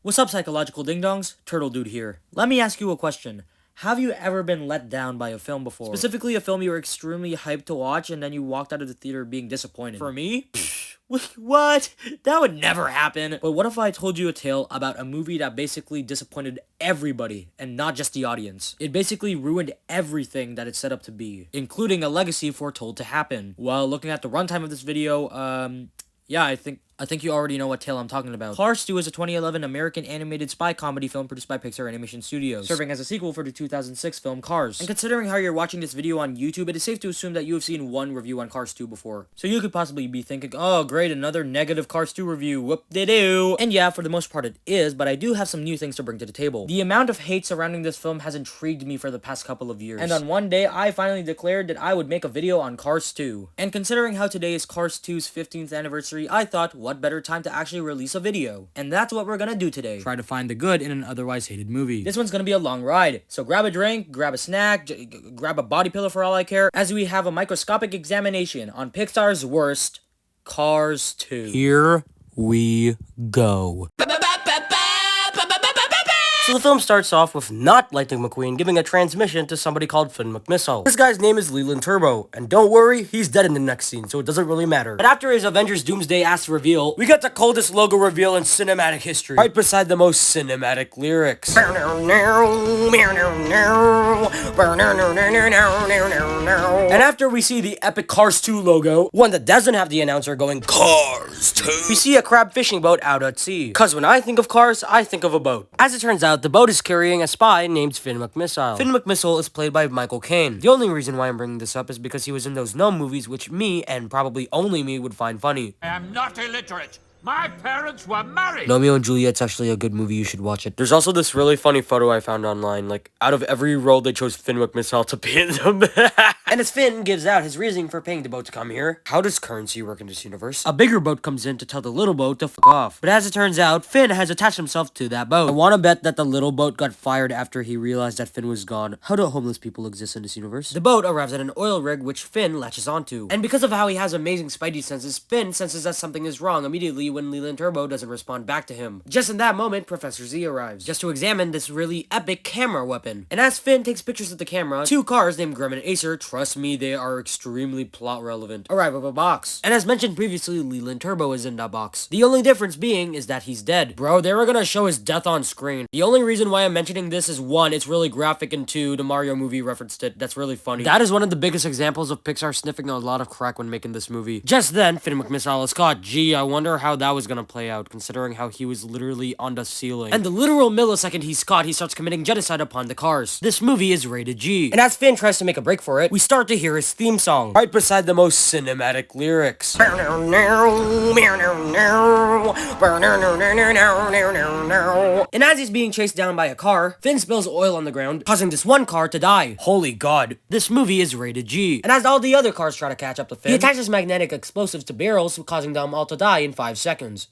What's up, psychological ding-dongs? TurtleDude here. Let me ask you a question. Have you ever been let down by a film before? Specifically a film you were extremely hyped to watch and then you walked out of the theater being disappointed. For me? What? That would never happen. But what if I told you a tale about a movie that basically disappointed everybody and not just the audience? It basically ruined everything that it's set up to be, including a legacy foretold to happen. While looking at the runtime of this video, yeah, I think you already know what tale I'm talking about. Cars 2 is a 2011 American animated spy comedy film produced by Pixar Animation Studios, serving as a sequel for the 2006 film Cars. And considering how you're watching this video on YouTube, it is safe to assume that you have seen one review on Cars 2 before. So you could possibly be thinking, oh great, another negative Cars 2 review, whoop-de-doo. And yeah, for the most part it is, but I do have some new things to bring to the table. The amount of hate surrounding this film has intrigued me for the past couple of years. And on one day, I finally declared that I would make a video on Cars 2. And considering how today is Cars 2's 15th anniversary, I thought, what better time to actually release a video. And that's what we're gonna do today. Try to find the good in an otherwise hated movie. This one's gonna be a long ride, so grab a drink, grab a snack, grab a body pillow for all I care, as we have a microscopic examination on Pixar's worst, Cars 2. Here we go. So the film starts off with not Lightning McQueen giving a transmission to somebody called Finn McMissile. This guy's name is Leland Turbo, and don't worry, he's dead in the next scene, so it doesn't really matter. But after his Avengers Doomsday-ass reveal, we got the coldest logo reveal in cinematic history, right beside the most cinematic lyrics. And after we see the epic Cars 2 logo, one that doesn't have the announcer going, Cars 2, we see a crab fishing boat out at sea. Cause when I think of cars, I think of a boat. As it turns out, the boat is carrying a spy named Finn McMissile. Finn McMissile is played by Michael Caine. The only reason why I'm bringing this up is because he was in those Gnome movies, which me, and probably only me, would find funny. I am not illiterate. My parents were married. Romeo and Juliet's actually a good movie, you should watch it. There's also this really funny photo I found online, like, out of every role they chose Finn McMissile to be in them. And as Finn gives out his reasoning for paying the boat to come here, how does currency work in this universe? A bigger boat comes in to tell the little boat to f*** off. But as it turns out, Finn has attached himself to that boat. I wanna bet that the little boat got fired after he realized that Finn was gone. How do homeless people exist in this universe? The boat arrives at an oil rig which Finn latches onto. And because of how he has amazing spidey senses, Finn senses that something is wrong immediately when Leland Turbo doesn't respond back to him. Just in that moment, Professor Z arrives, just to examine this really epic camera weapon. And as Finn takes pictures of the camera, two cars named Grim and Acer, trust me, they are extremely plot relevant, arrive with a box. And as mentioned previously, Leland Turbo is in that box. The only difference being is that he's dead. Bro, they were gonna show his death on screen. The only reason why I'm mentioning this is one, it's really graphic, and two, the Mario movie referenced it. That's really funny. That is one of the biggest examples of Pixar sniffing a lot of crack when making this movie. Just then, Finn McMissile is caught. Gee, I wonder how that was gonna play out, considering how he was literally on the ceiling. And the literal millisecond he's caught, he starts committing genocide upon the cars. This movie is rated G. And as Finn tries to make a break for it, we start to hear his theme song, right beside the most cinematic lyrics. And as he's being chased down by a car, Finn spills oil on the ground, causing this one car to die. Holy god. This movie is rated G. And as all the other cars try to catch up to Finn, he attaches magnetic explosives to barrels, causing them all to die in 5 seconds.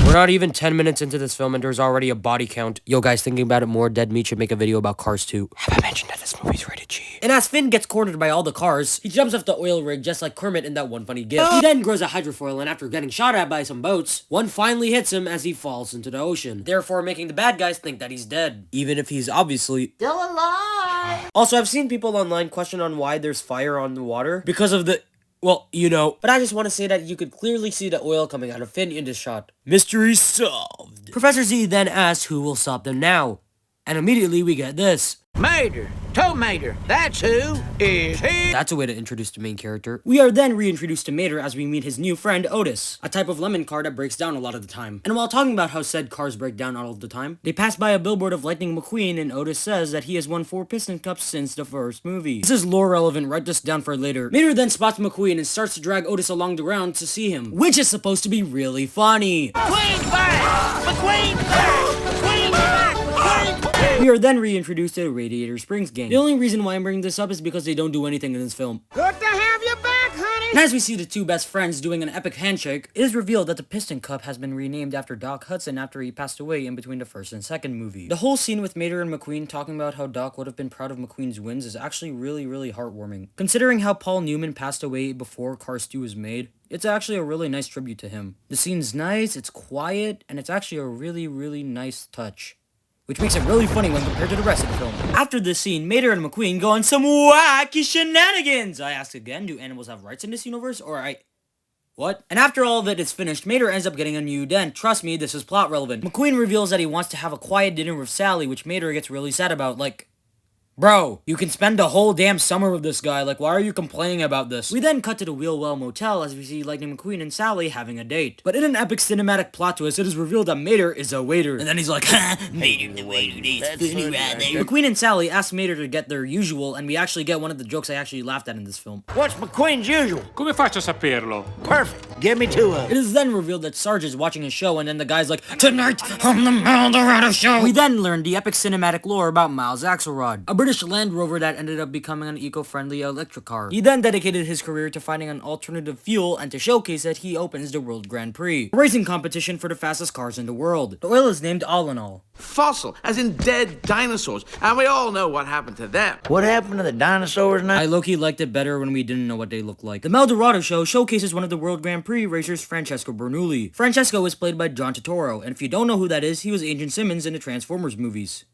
We're not even 10 minutes into this film and there's already a body count. Yo guys, thinking about it more, Dead Meat should make a video about Cars 2. Have I mentioned that this movie's rated G? And as Finn gets cornered by all the cars, he jumps off the oil rig just like Kermit in that one funny gif. He then grows a hydrofoil, and after getting shot at by some boats, one finally hits him as he falls into the ocean, therefore making the bad guys think that he's dead, even if he's obviously still alive. Also, I've seen people online question on why there's fire on the water because of the... well, you know. But I just want to say that you could clearly see the oil coming out of Finn in this shot. Mystery solved. Professor Z then asks who will stop them now. And immediately we get this. Mater, Tomater, that's who is he. That's a way to introduce the main character. We are then reintroduced to Mater as we meet his new friend Otis, a type of lemon car that breaks down a lot of the time. And while talking about how said cars break down all of the time, they pass by a billboard of Lightning McQueen, and Otis says that he has won 4 Piston Cups since the first movie. This is lore relevant, write this down for later. Mater then spots McQueen and starts to drag Otis along the ground to see him, which is supposed to be really funny. McQueen's back! McQueen's back! McQueen's back! McQueen's back! We are then reintroduced to the Radiator Springs gang. The only reason why I'm bringing this up is because they don't do anything in this film. Good to have you back, honey! And as we see the two best friends doing an epic handshake, it is revealed that the Piston Cup has been renamed after Doc Hudson after he passed away in between the first and second movie. The whole scene with Mater and McQueen talking about how Doc would have been proud of McQueen's wins is actually really heartwarming. Considering how Paul Newman passed away before Cars 2 was made, it's actually a really nice tribute to him. The scene's nice, it's quiet, and it's actually a really nice touch, which makes it really funny when compared to the rest of the film. After this scene, Mater and McQueen go on some wacky shenanigans! I ask again, do animals have rights in this universe, or what? And after all of it is finished, Mater ends up getting a new dent. Trust me, this is plot relevant. McQueen reveals that he wants to have a quiet dinner with Sally, which Mater gets really sad about, like, bro, you can spend the whole damn summer with this guy, like why are you complaining about this? We then cut to the Wheelwell Motel as we see Lightning McQueen and Sally having a date. But in an epic cinematic plot twist, it is revealed that Mater is a waiter. And then he's like, ha, Mater the waiter, that's funny right there. McQueen and Sally ask Mater to get their usual, and we actually get one of the jokes I actually laughed at in this film. What's McQueen's usual? Come faccio a saperlo? Perfect. Give me two of It is then revealed that Sarge is watching a show, and then the guy's like, tonight on the Eldorado show. We then learn the epic cinematic lore about Miles Axelrod, a British Land Rover that ended up becoming an eco-friendly electric car. He then dedicated his career to finding an alternative fuel, and to showcase it, he opens the World Grand Prix, a racing competition for the fastest cars in the world. The oil is named All in All. Fossil, as in dead dinosaurs, and we all know what happened to them. What happened to the dinosaurs now? I low-key liked it better when we didn't know what they looked like. The Eldorado show showcases one of the World Grand Prix racers, Francesco Bernoulli. Francesco is played by John Turturro, and if you don't know who that is, he was Agent Simmons in the Transformers movies.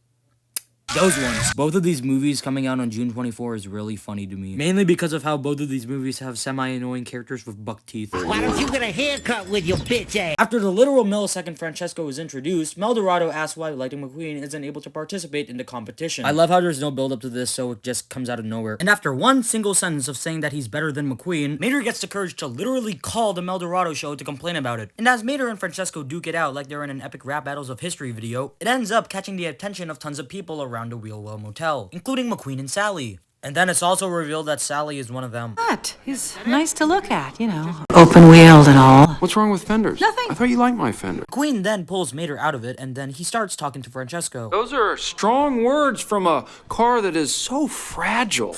Those ones. Both of these movies coming out on June 24 is really funny to me. Mainly because of how both of these movies have semi-annoying characters with buck teeth. Why don't you get a haircut with your bitch ass? After the literal millisecond Francesco is introduced, Eldorado asks why Lightning McQueen isn't able to participate in the competition. I love how there's no build up to this, so it just comes out of nowhere. And after one single sentence of saying that he's better than McQueen, Mater gets the courage to literally call the Eldorado show to complain about it. And as Mater and Francesco duke it out like they're in an epic rap battles of history video, it ends up catching the attention of tons of people around the Wheelwell Motel, including McQueen and Sally. And then it's also revealed that Sally is one of them. But he's nice to look at, you know. Open-wheeled and all. What's wrong with fenders? Nothing. I thought you liked my fender. McQueen then pulls Mater out of it, and then he starts talking to Francesco. Those are strong words from a car that is so fragile.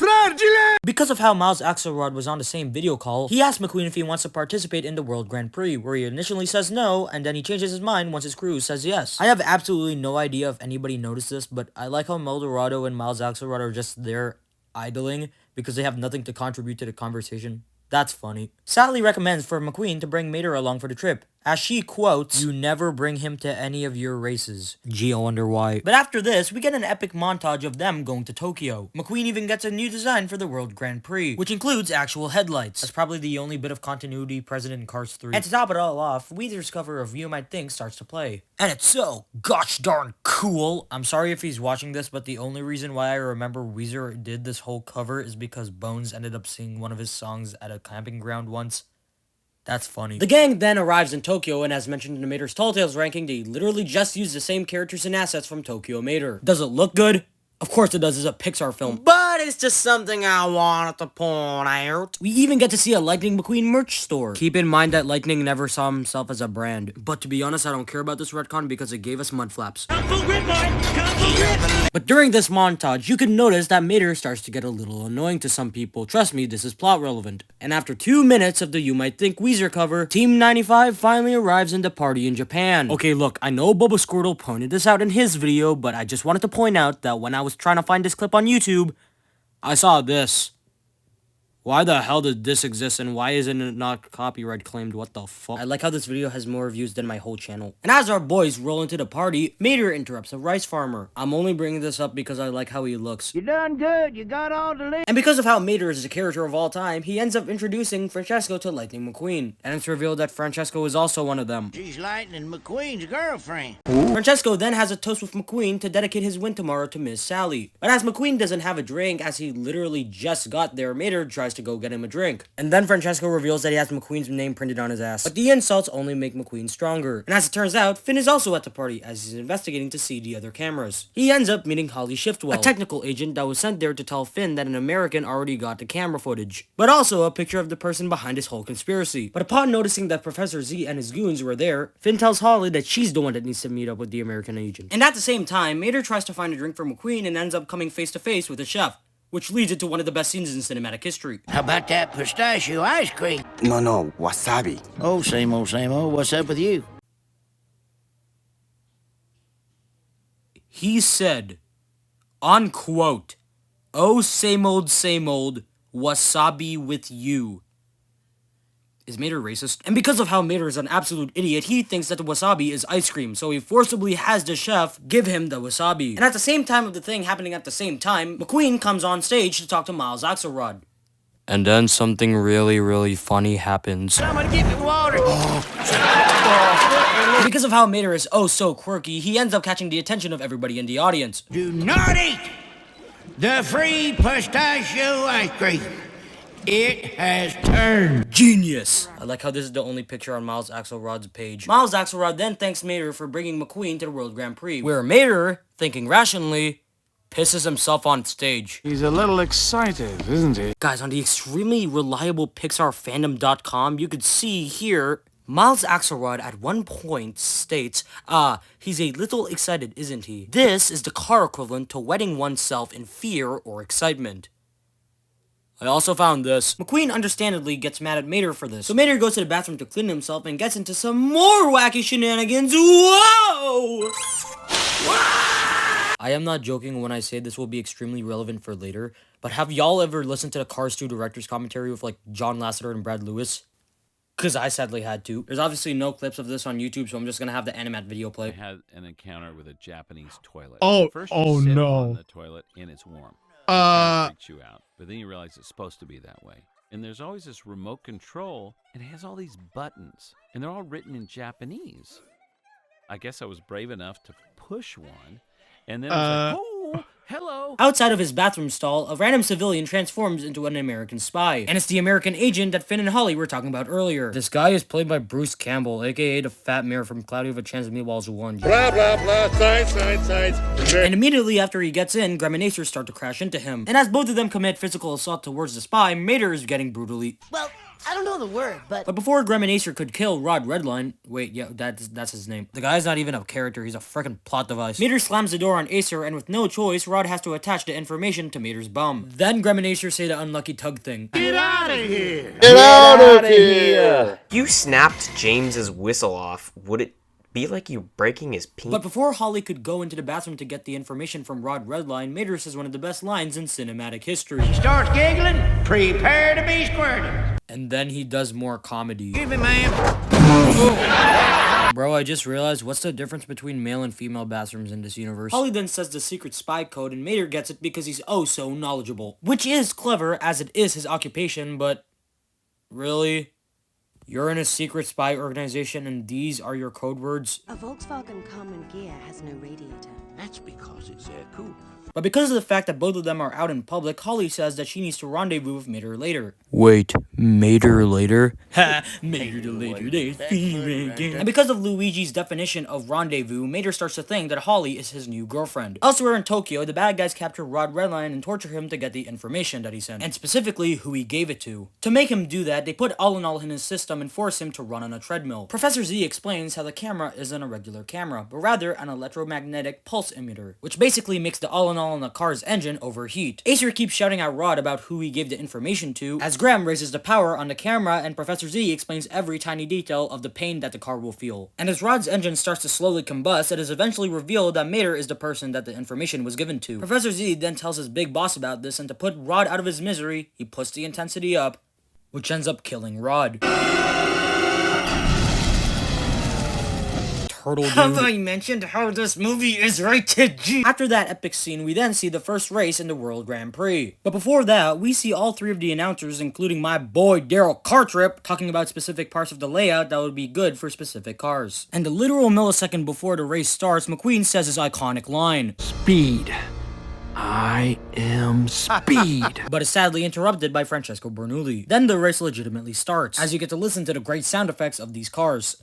Because of how Miles Axelrod was on the same video call, he asked McQueen if he wants to participate in the World Grand Prix, where he initially says no, and then he changes his mind once his crew says yes. I have absolutely no idea if anybody noticed this, but I like how Eldorado and Miles Axelrod are just there idling because they have nothing to contribute to the conversation. That's funny. Sally recommends for McQueen to bring Mater along for the trip, as she quotes, "You never bring him to any of your races." Gee, I wonder why. But after this, we get an epic montage of them going to Tokyo. McQueen even gets a new design for the World Grand Prix, which includes actual headlights. That's probably the only bit of continuity present in Cars 3. And to top it all off, Weezer's cover of You Might Think starts to play. And it's so gosh darn cool. I'm sorry if he's watching this, but the only reason why I remember Weezer did this whole cover is because Bones ended up singing one of his songs at a camping ground once. That's funny. The gang then arrives in Tokyo, and as mentioned in the Mater's Tall Tales ranking, they literally just use the same characters and assets from Tokyo Mater. Does it look good? Of course it does, it's a Pixar film. But it's just something I wanted to point out. We even get to see a Lightning McQueen merch store. Keep in mind that Lightning never saw himself as a brand. But to be honest, I don't care about this retcon because it gave us mud flaps. But during this montage, you can notice that Mater starts to get a little annoying to some people. Trust me, this is plot relevant. And after 2 minutes of the You Might Think Weezer cover, Team 95 finally arrives in the party in Japan. Okay, look, I know Bubba Squirtle pointed this out in his video, but I just wanted to point out that when I was trying to find this clip on YouTube, I saw this. Why the hell did this exist and why isn't it not copyright claimed? What the fuck? I like how this video has more views than my whole channel. And as our boys roll into the party, Mater interrupts a rice farmer. I'm only bringing this up because I like how he looks. You done good. You got all the list. And because of how Mater is the character of all time, he ends up introducing Francesco to Lightning McQueen. And it's revealed that Francesco is also one of them. She's Lightning McQueen's girlfriend. Francesco then has a toast with McQueen to dedicate his win tomorrow to Miss Sally. But as McQueen doesn't have a drink, as he literally just got there, Mater tries to go get him a drink. And then Francesco reveals that he has McQueen's name printed on his ass. But the insults only make McQueen stronger. And as it turns out, Finn is also at the party as he's investigating to see the other cameras. He ends up meeting Holly Shiftwell, a technical agent that was sent there to tell Finn that an American already got the camera footage, but also a picture of the person behind his whole conspiracy. But upon noticing that Professor Z and his goons were there, Finn tells Holly that she's the one that needs to meet up with the American agent. And at the same time, Mater tries to find a drink for McQueen and ends up coming face to face with the chef, which leads into one of the best scenes in cinematic history. How about that pistachio ice cream? No, wasabi. Oh, same old, same old. What's up with you? He said, unquote, "Oh, same old, wasabi with you." Is Mater racist? And because of how Mater is an absolute idiot, he thinks that the wasabi is ice cream, so he forcibly has the chef give him the wasabi. And at the same time of the thing happening at the same time, McQueen comes on stage to talk to Miles Axelrod. And then something really, really funny happens. Someone get me water. And because of how Mater is oh so quirky, he ends up catching the attention of everybody in the audience. Do not eat the free pistachio ice cream. It has turned. Genius! I like how this is the only picture on Miles Axelrod's page. Miles Axelrod then thanks Mater for bringing McQueen to the World Grand Prix, where Mater, thinking rationally, pisses himself on stage. He's a little excited, isn't he? Guys, on the extremely reliable PixarFandom.com, you could see here, Miles Axelrod at one point states, he's a little excited, isn't he? This is the car equivalent to wetting oneself in fear or excitement. I also found this. McQueen understandably gets mad at Mater for this. So Mater goes to the bathroom to clean himself and gets into some more wacky shenanigans. Whoa! I am not joking when I say this will be extremely relevant for later, but have y'all ever listened to the Cars 2 director's commentary with like John Lasseter and Brad Lewis? Cause I sadly had to. There's obviously no clips of this on YouTube, so I'm just gonna have the animat video play. I had an encounter with a Japanese toilet. Oh, First you sit on the toilet and it's warm. It freaks you out, but then you realize it's supposed to be that way. And there's always this remote control, and it has all these buttons, and they're all written in Japanese. I guess I was brave enough to push one, and then I was like, oh, hello. Outside of his bathroom stall, a random civilian transforms into an American spy. And it's the American agent that Finn and Holly were talking about earlier. This guy is played by Bruce Campbell, aka the Fat Mayor from Cloudy with a Chance of Meatballs 1. Blah, blah, blah, science. And immediately after he gets in, Graham and Acer start to crash into him. And as both of them commit physical assault towards the spy, Mater is getting brutally... Well, I don't know the word, but... But before Graham and Acer could kill Rod Redline... Wait, yeah, that's his name. The guy's not even a character, he's a freaking plot device. Mater slams the door on Acer, and with no choice, Rod has to attach the information to Mater's bum. Then Graham and Acer say the unlucky tug thing. Get out of here! Get out of here! If you snapped James's whistle off, would it be like you breaking his penis? But before Holly could go into the bathroom to get the information from Rod Redline, Mater says one of the best lines in cinematic history. He starts giggling, prepare to be squirted. And then he does more comedy. Give me, ma'am. Bro, I just realized what's the difference between male and female bathrooms in this universe. Holly then says the secret spy code and Mater gets it because he's oh so knowledgeable. Which is clever as it is his occupation, but really? You're in a secret spy organization and these are your code words? A Volkswagen Common Gear has no radiator. That's because it's cool. But because of the fact that both of them are out in public, Holly says that she needs to rendezvous with Mater later. Wait, Mater later? Ha! Mater the later days. And because of Luigi's definition of rendezvous, Mater starts to think that Holly is his new girlfriend. Elsewhere in Tokyo, the bad guys capture Rod Redline and torture him to get the information that he sent, and specifically who he gave it to. To make him do that, they put all in all in his system and force him to run on a treadmill. Professor Z explains how the camera isn't a regular camera, but rather an electromagnetic pulse emitter, which basically makes the all in all on the car's engine overheat. Acer keeps shouting at Rod about who he gave the information to, as Graham raises the power on the camera and Professor Z explains every tiny detail of the pain that the car will feel. And as Rod's engine starts to slowly combust, it is eventually revealed that Mater is the person that the information was given to. Professor Z then tells his big boss about this, and to put Rod out of his misery, he puts the intensity up, which ends up killing Rod. TurtleDude. Have I mentioned how this movie is rated G? After that epic scene, we then see the first race in the World Grand Prix. But before that, we see all three of the announcers, including my boy Daryl Cartrip, talking about specific parts of the layout that would be good for specific cars. And a literal millisecond before the race starts, McQueen says his iconic line, Speed. I am speed. but is sadly interrupted by Francesco Bernoulli. Then the race legitimately starts, as you get to listen to the great sound effects of these cars.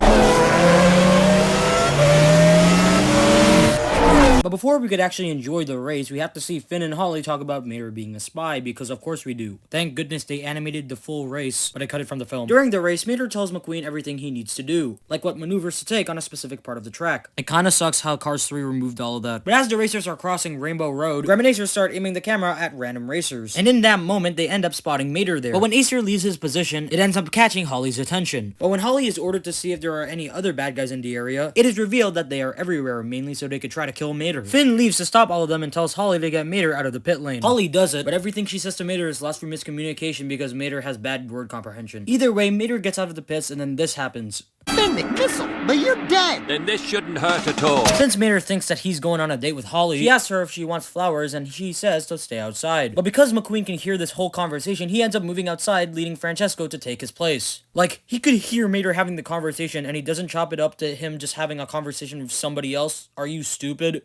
But before we could actually enjoy the race, we have to see Finn and Holly talk about Mater being a spy, because of course we do. Thank goodness they animated the full race, but I cut it from the film. During the race, Mater tells McQueen everything he needs to do, like what maneuvers to take on a specific part of the track. It kinda sucks how Cars 3 removed all of that. But as the racers are crossing Rainbow Road, Graham and Acer start aiming the camera at random racers. And in that moment, they end up spotting Mater there. But when Acer leaves his position, it ends up catching Holly's attention. But when Holly is ordered to see if there are any other bad guys in the area, it is revealed that they are everywhere, mainly so they could try to kill Mater. Finn leaves to stop all of them and tells Holly to get Mater out of the pit lane. Holly does it, but everything she says to Mater is lost through miscommunication because Mater has bad word comprehension. Either way, Mater gets out of the pits and then this happens. Finn missile, but you're dead. Then this shouldn't hurt at all. Since Mater thinks that he's going on a date with Holly, he asks her if she wants flowers and she says to stay outside. But because McQueen can hear this whole conversation, he ends up moving outside, leading Francesco to take his place. Like, he could hear Mater having the conversation and he doesn't chop it up to him just having a conversation with somebody else. Are you stupid?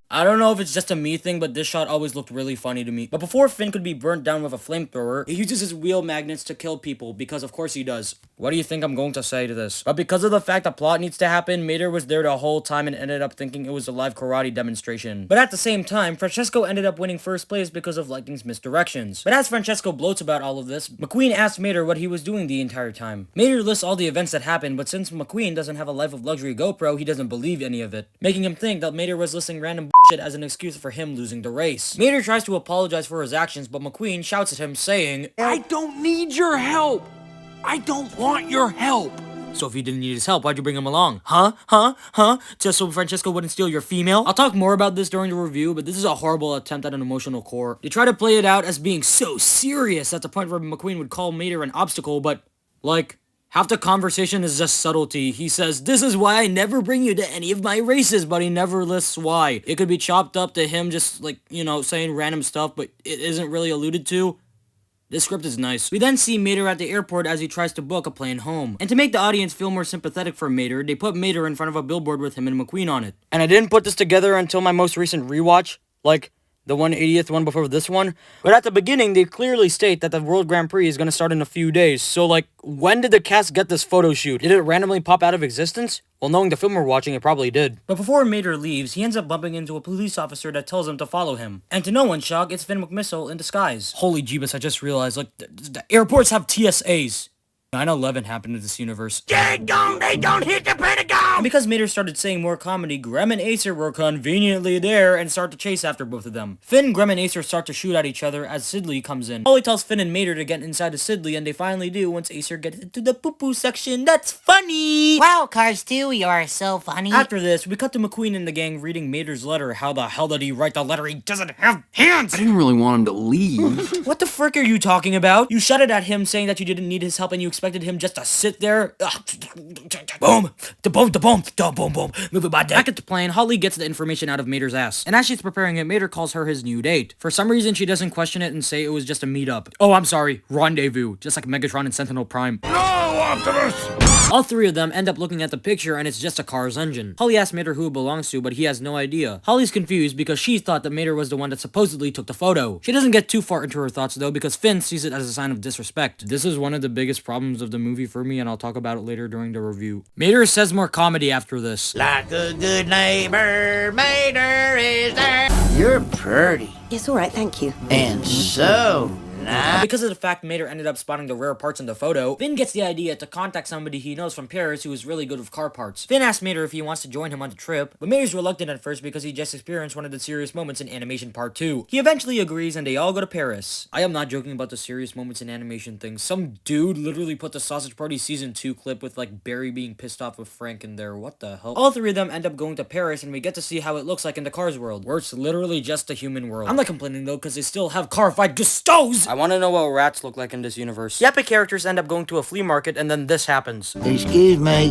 I don't know if it's just a me thing, but this shot always looked really funny to me. But before Finn could be burnt down with a flamethrower, he uses his wheel magnets to kill people, because of course he does. What do you think I'm going to say to this? But because of the fact the plot needs to happen, Mater was there the whole time and ended up thinking it was a live karate demonstration. But at the same time, Francesco ended up winning first place because of Lightning's misdirections. But as Francesco bloats about all of this, McQueen asks Mater what he was doing the entire time. Mater lists all the events that happened, but since McQueen doesn't have a Life of Luxury GoPro, he doesn't believe any of it, making him think that Mater was listing random shit as an excuse for him losing the race. Mater tries to apologize for his actions, but McQueen shouts at him saying, I don't need your help. I don't want your help. So if you didn't need his help, why'd you bring him along? Huh? Just so Francesco wouldn't steal your female? I'll talk more about this during the review, but this is a horrible attempt at an emotional core. They try to play it out as being so serious at the point where McQueen would call Mater an obstacle, but, like, half the conversation is just subtlety. He says, this is why I never bring you to any of my races, but he never lists why. It could be chopped up to him just, like, you know, saying random stuff, but it isn't really alluded to. This script is nice. We then see Mater at the airport as he tries to book a plane home. And to make the audience feel more sympathetic for Mater, they put Mater in front of a billboard with him and McQueen on it. And I didn't put this together until my most recent rewatch, like the 180th one before this one. But at the beginning, they clearly state that the World Grand Prix is going to start in a few days. So, like, when did the cast get this photo shoot? Did it randomly pop out of existence? Well, knowing the film we're watching, it probably did. But before Mater leaves, he ends up bumping into a police officer that tells him to follow him. And to no one's shock, it's Finn McMissile in disguise. Holy jeebus, I just realized, like, the airports have TSAs. 9/11 happened in this universe. They don't hit the Pentagon! And because Mater started saying more comedy, Graham and Acer were conveniently there and start to chase after both of them. Finn, Graham, and Acer start to shoot at each other as Sidley comes in. Holly tells Finn and Mater to get inside of Sidley, and they finally do once Acer gets into the poo-poo section. That's funny! Wow, Cars 2, you are so funny. After this, we cut to McQueen and the gang reading Mater's letter. How the hell did he write the letter? He doesn't have hands! I didn't really want him to leave. What the frick are you talking about? You shouted at him saying that you didn't need his help and you expected him just to sit there. Boom. Boom. Move it by deck. Back at the plane, Holly gets the information out of Mater's ass. And as she's preparing it, Mater calls her his new date. For some reason, she doesn't question it and say it was just a meetup. Oh, I'm sorry. Rendezvous. Just like Megatron and Sentinel Prime. No, Optimus! All three of them end up looking at the picture and it's just a car's engine. Holly asks Mater who it belongs to, but he has no idea. Holly's confused because she thought that Mater was the one that supposedly took the photo. She doesn't get too far into her thoughts though because Finn sees it as a sign of disrespect. This is one of the biggest problems of the movie for me and I'll talk about it later during the review. Mater says more comedy after this. Like a good neighbor, Mater is there. You're pretty. Yes, all right, thank you. And so And because of the fact Mater ended up spotting the rare parts in the photo, Finn gets the idea to contact somebody he knows from Paris who is really good with car parts. Finn asks Mater if he wants to join him on the trip, but Mater's reluctant at first because he just experienced one of the serious moments in Animation Part 2. He eventually agrees and they all go to Paris. I am not joking about the serious moments in animation thing. Some dude literally put the Sausage Party Season 2 clip with like Barry being pissed off with Frank in there. What the hell? All three of them end up going to Paris and we get to see how it looks like in the Cars world, where it's literally just a human world. I'm not complaining though because they still have car-fight Gustos! I want to know what rats look like in this universe. The epic characters end up going to a flea market and then this happens. excuse me,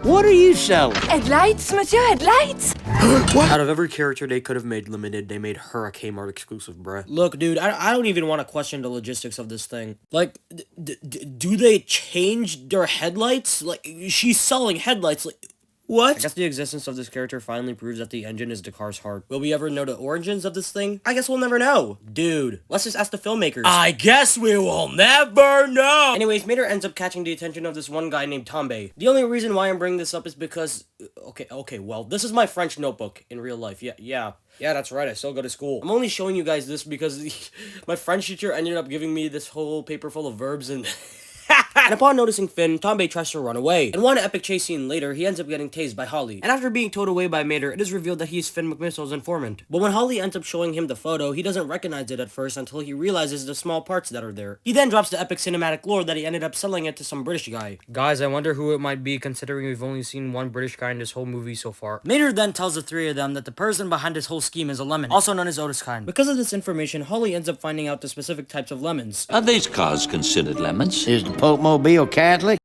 what are you selling? Headlights, monsieur, headlights? Out of every character they could have made limited, they made her a Kmart exclusive, bruh. Look, dude, I don't even want to question the logistics of this thing. Like, do they change their headlights? Like, she's selling headlights, like... What? I guess the existence of this character finally proves that the engine is the car's heart. Will we ever know the origins of this thing? I guess we'll never know. Dude, let's just ask the filmmakers. I guess we will never know! Anyways, Mater ends up catching the attention of this one guy named Tombe. The only reason why I'm bringing this up is because... Okay, well, this is my French notebook in real life. Yeah, that's right, I still go to school. I'm only showing you guys this because my French teacher ended up giving me this whole paper full of verbs and... And upon noticing Finn, Tombe tries to run away. In one epic chase scene later, he ends up getting tased by Holly. And after being towed away by Mater, it is revealed that he is Finn McMissel's informant. But when Holly ends up showing him the photo, he doesn't recognize it at first until he realizes the small parts that are there. He then drops the epic cinematic lore that he ended up selling it to some British guy. Guys, I wonder who it might be considering we've only seen one British guy in this whole movie so far. Mater then tells the three of them that the person behind this whole scheme is a lemon, also known as Otis Kind. Because of this information, Holly ends up finding out the specific types of lemons. Are these cars considered lemons? Is the Pope Mobile Catholic?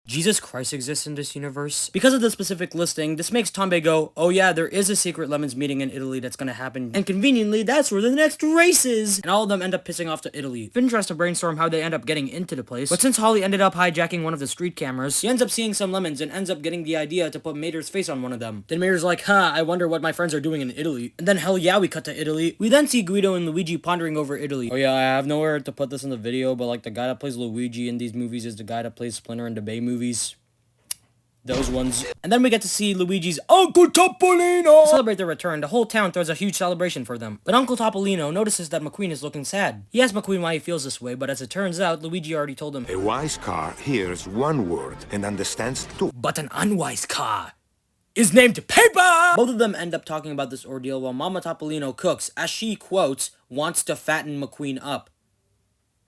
Jesus Christ exists in this universe? Because of the specific listing, this makes Tombe go, oh yeah, there is a secret lemons meeting in Italy that's gonna happen, and conveniently, that's where the next race is! And all of them end up pissing off to Italy. Finn tries to brainstorm how they end up getting into the place, but since Holly ended up hijacking one of the street cameras, he ends up seeing some lemons and ends up getting the idea to put Mater's face on one of them. Then Mater's like, I wonder what my friends are doing in Italy. And then hell yeah, we cut to Italy. We then see Guido and Luigi pondering over Italy. Oh yeah, I have nowhere to put this in the video, but like the guy that plays Luigi in these movies is the guy that plays Splinter in the Bay movies. Those ones. And then we get to see Luigi's Uncle Topolino! To celebrate their return, the whole town throws a huge celebration for them. But Uncle Topolino notices that McQueen is looking sad. He asks McQueen why he feels this way, but as it turns out, Luigi already told him, a wise car hears one word and understands two. But an unwise car is named Paper! Both of them end up talking about this ordeal while Mama Topolino cooks, as she, quotes, wants to fatten McQueen up.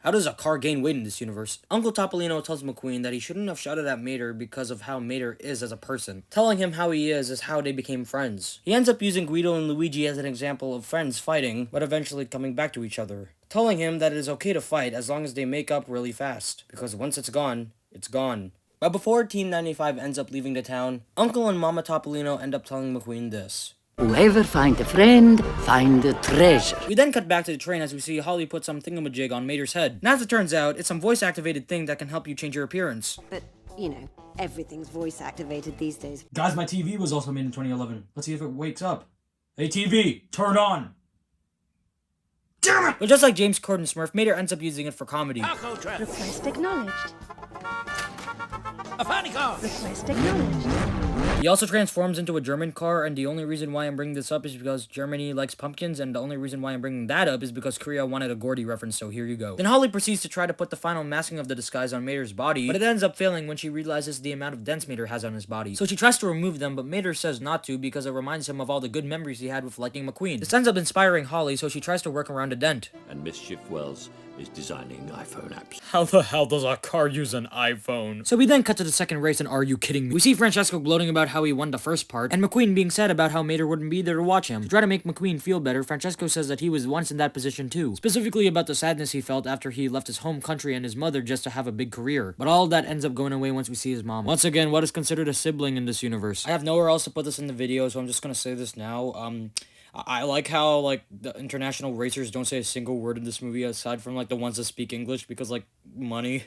How does a car gain weight in this universe? Uncle Topolino tells McQueen that he shouldn't have shouted at Mater because of how Mater is as a person. Telling him how he is how they became friends. He ends up using Guido and Luigi as an example of friends fighting, but eventually coming back to each other. Telling him that it is okay to fight as long as they make up really fast, because once it's gone, it's gone. But before Team 95 ends up leaving the town, Uncle and Mama Topolino end up telling McQueen this. Whoever find a friend, find a treasure. We then cut back to the train as we see Holly put some thingamajig on Mater's head. And as it turns out, it's some voice-activated thing that can help you change your appearance. But, you know, everything's voice-activated these days. Guys, my TV was also made in 2011. Let's see if it wakes up. Hey TV, turn on! Damn it! But just like James Corden Smurf, Mater ends up using it for comedy. Request acknowledged. A funny car! Request acknowledged. He also transforms into a German car, and the only reason why I'm bringing this up is because Germany likes pumpkins, and the only reason why I'm bringing that up is because Korea wanted a Gordy reference, so here you go. Then Holly proceeds to try to put the final masking of the disguise on Mater's body, but it ends up failing when she realizes the amount of dents Mater has on his body. So she tries to remove them, but Mater says not to because it reminds him of all the good memories he had with liking McQueen. This ends up inspiring Holly, so she tries to work around a dent. And Mischief Wells is designing iPhone apps. How the hell does a car use an iPhone? So we then cut to the second race, and are you kidding me? We see Francesco gloating about how he won the first part, and McQueen being sad about how Mater wouldn't be there to watch him. To try to make McQueen feel better, Francesco says that he was once in that position too. Specifically about the sadness he felt after he left his home country and his mother just to have a big career. But all of that ends up going away once we see his mom. Once again, what is considered a sibling in this universe? I have nowhere else to put this in the video, so I'm just gonna say this now. I like how, like, the international racers don't say a single word in this movie aside from, like, the ones that speak English because, like, money.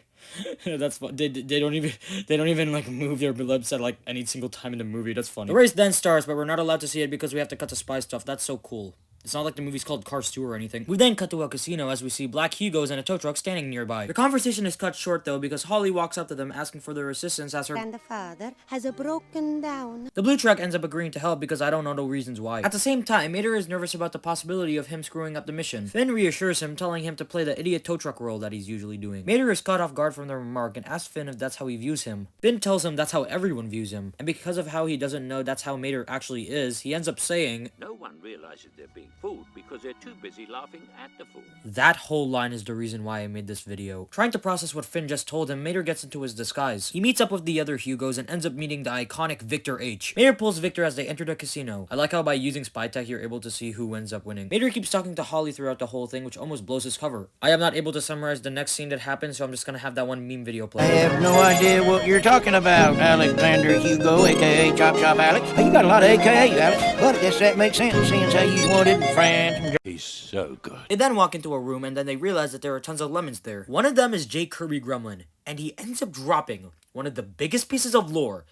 That's fun. They don't even, like, move their lips at, like, any single time in the movie. That's funny. The race then starts, but we're not allowed to see it because we have to cut to spy stuff. That's so cool. It's not like the movie's called Cars 2 or anything. We then cut to a casino as we see black Hugos and a tow truck standing nearby. The conversation is cut short though because Holly walks up to them asking for their assistance as her grandfather has broken down. The blue truck ends up agreeing to help because I don't know the reasons why. At the same time, Mater is nervous about the possibility of him screwing up the mission. Finn reassures him, telling him to play the idiot tow truck role that he's usually doing. Mater is caught off guard from the remark and asks Finn if that's how he views him. Finn tells him that's how everyone views him, and because of how he doesn't know that's how Mater actually is, he ends up saying, "No one realizes they're being fooled because they're too busy laughing at the fool." That whole line is the reason why I made this video. Trying to process what Finn just told him, Mater gets into his disguise. He meets up with the other Hugos and ends up meeting the iconic Victor H. Mater pulls Victor as they enter the casino. I like how by using spy tech you're able to see who ends up winning. Mater keeps talking to Holly throughout the whole thing, which almost blows his cover. I am not able to summarize the next scene that happens, so I'm just gonna have that one meme video play. I have no idea what you're talking about, Alexander Hugo, aka Chop Chop Alex. Hey, you got a lot of AKAs, Alex, but I guess that makes sense, seeing as how you wanted France. He's so good. They then walk into a room and then they realize that there are tons of lemons there. One of them is J. Kirby Gremlin, and he ends up dropping one of the biggest pieces of lore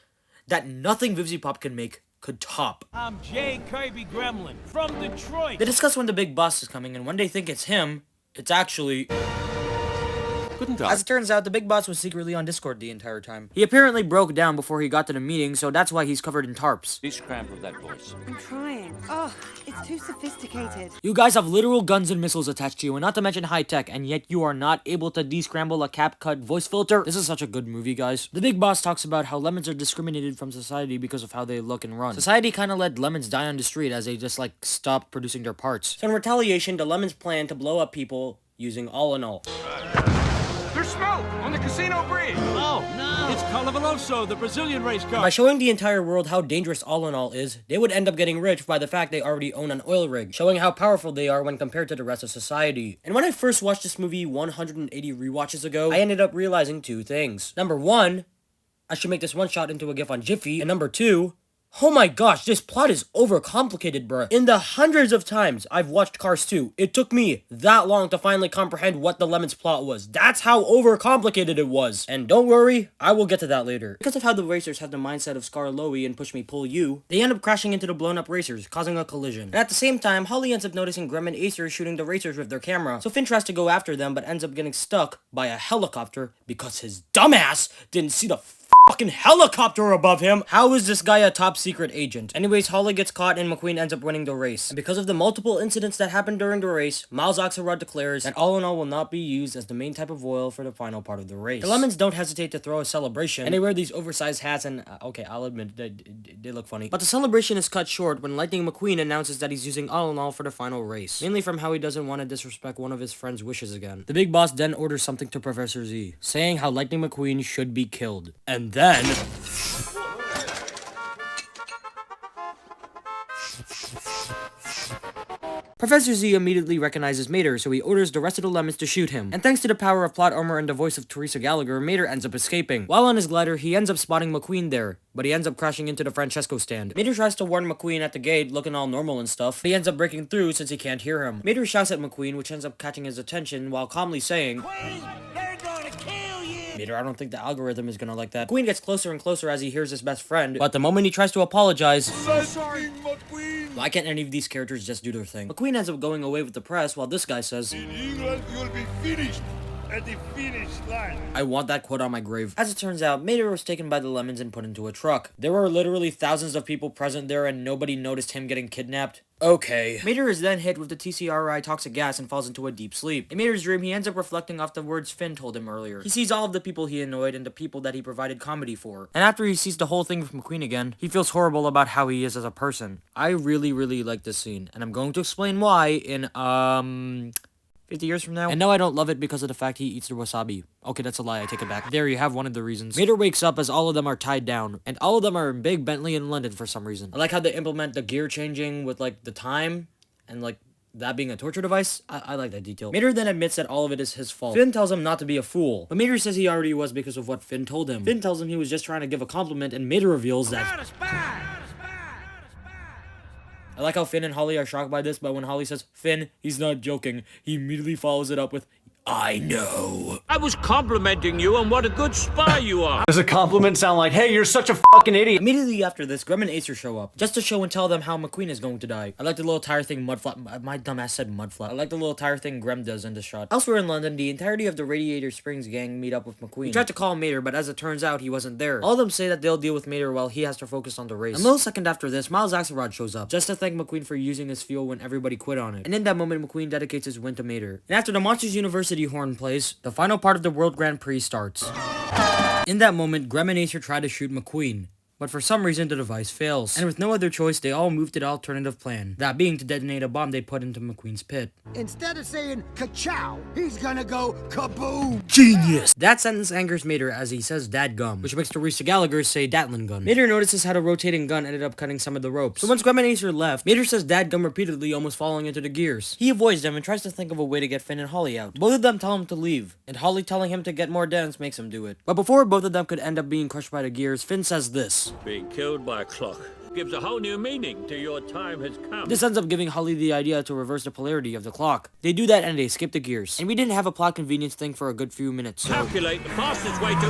that nothing VivziePop can make could top. I'm J. Kirby Gremlin from Detroit. They discuss when the big boss is coming, and when they think it's him, it's actually Guten Tag. As it turns out, the big boss was secretly on Discord the entire time. He apparently broke down before he got to the meeting, so that's why he's covered in tarps. Descramble that voice. I'm trying. Oh, it's too sophisticated. You guys have literal guns and missiles attached to you, and not to mention high tech, and yet you are not able to descramble a CapCut voice filter? This is such a good movie, guys. The big boss talks about how lemons are discriminated from society because of how they look and run. Society kind of let lemons die on the street as they just like stopped producing their parts. So in retaliation, the lemons plan to blow up people using all in all. There's smoke on the casino bridge. Oh, no. It's Carnavaloso, the Brazilian race car. By showing the entire world how dangerous all in all is, they would end up getting rich by the fact they already own an oil rig, showing how powerful they are when compared to the rest of society. And when I first watched this movie 180 rewatches ago, I ended up realizing two things. Number one, I should make this one shot into a GIF on GIPHY, and number two, oh my gosh, this plot is overcomplicated, bruh. In the hundreds of times I've watched Cars 2, it took me that long to finally comprehend what the Lemons plot was. That's how overcomplicated it was. And don't worry, I will get to that later. Because of how the racers have the mindset of Scar Lowy and Push Me Pull You, they end up crashing into the blown up racers, causing a collision. And at the same time, Holly ends up noticing Grem and Acer shooting the racers with their camera, so Finn tries to go after them but ends up getting stuck by a helicopter because his dumbass didn't see the fucking helicopter above him. How is this guy a top secret agent? Anyways, Holly gets caught and McQueen ends up winning the race. And because of the multiple incidents that happened during the race, Miles Axelrod declares that all in all will not be used as the main type of oil for the final part of the race. The Lemons don't hesitate to throw a celebration, and they wear these oversized hats and, okay, I'll admit, they look funny. But the celebration is cut short when Lightning McQueen announces that he's using all in all for the final race. Mainly from how he doesn't want to disrespect one of his friend's wishes again. The big boss then orders something to Professor Z, saying how Lightning McQueen should be killed. And then Professor Z immediately recognizes Mater, so he orders the rest of the Lemons to shoot him. And thanks to the power of plot armor and the voice of Teresa Gallagher, Mater ends up escaping. While on his glider, he ends up spotting McQueen there, but he ends up crashing into the Francesco stand. Mater tries to warn McQueen at the gate, looking all normal and stuff, but he ends up breaking through since he can't hear him. Mater shouts at McQueen, which ends up catching his attention, while calmly saying, Mater, I don't think the algorithm is gonna like that. McQueen gets closer and closer as he hears his best friend, but the moment he tries to apologize, Sorry, McQueen. why can't any of these characters just do their thing? McQueen ends up going away with the press, while this guy says, In England, you'll be finished at the finish line. I want that quote on my grave. As it turns out, Mater was taken by the Lemons and put into a truck. There were literally thousands of people present there and nobody noticed him getting kidnapped. Okay. Mater is then hit with the TCRI toxic gas and falls into a deep sleep. In Mater's dream, he ends up reflecting off the words Finn told him earlier. He sees all of the people he annoyed and the people that he provided comedy for. And after he sees the whole thing with McQueen again, he feels horrible about how he is as a person. I really, really like this scene, and I'm going to explain why in, 50 years from now. And no, I don't love it because of the fact he eats the wasabi. Okay, that's a lie, I take it back. There you have one of the reasons. Mater wakes up as all of them are tied down, and all of them are in Big Bentley in London for some reason. I like how they implement the gear changing with, like, the time, and, like, that being a torture device. I like that detail. Mater then admits that all of it is his fault. Finn tells him not to be a fool, but Mater says he already was because of what Finn told him. Finn tells him he was just trying to give a compliment, and Mater reveals that... I like how Finn and Holly are shocked by this, but when Holly says, Finn, he's not joking, he immediately follows it up with, I know. I was complimenting you on what a good spy you are. Does a compliment sound like, hey, you're such a fucking idiot? Immediately after this, Grem and Acer show up, just to show and tell them how McQueen is going to die. I like the little tire thing Mudflap, my dumbass said Mudflap. I like the little tire thing Grem does in this shot. Elsewhere in London, the entirety of the Radiator Springs gang meet up with McQueen. He tried to call Mater, but as it turns out, he wasn't there. All of them say that they'll deal with Mater while he has to focus on the race. A millisecond after this, Miles Axelrod shows up, just to thank McQueen for using his fuel when everybody quit on it. And in that moment, McQueen dedicates his win to Mater. And after the Monsters University horn plays, the final part of the World Grand Prix starts. In that moment, Grem and Acer try to shoot McQueen, but for some reason the device fails. And with no other choice, they all move to the alternative plan, that being to detonate a bomb they put into McQueen's pit. Instead of saying ka-chow, he's gonna go kaboom. Genius! That sentence angers Mater as he says dadgum, which makes Teresa Gallagher say Datlin gun. Mater notices how the rotating gun ended up cutting some of the ropes. So once Grem and Acer left, Mater says dadgum repeatedly, almost falling into the gears. He avoids them and tries to think of a way to get Finn and Holly out. Both of them tell him to leave, and Holly telling him to get more dance makes him do it. But before both of them could end up being crushed by the gears, Finn says this. Being killed by a clock gives a whole new meaning to your time has come. This ends up giving Holly the idea to reverse the polarity of the clock. They do that and they skip the gears. And we didn't have a plot convenience thing for a good few minutes, so... Calculate the fastest way to...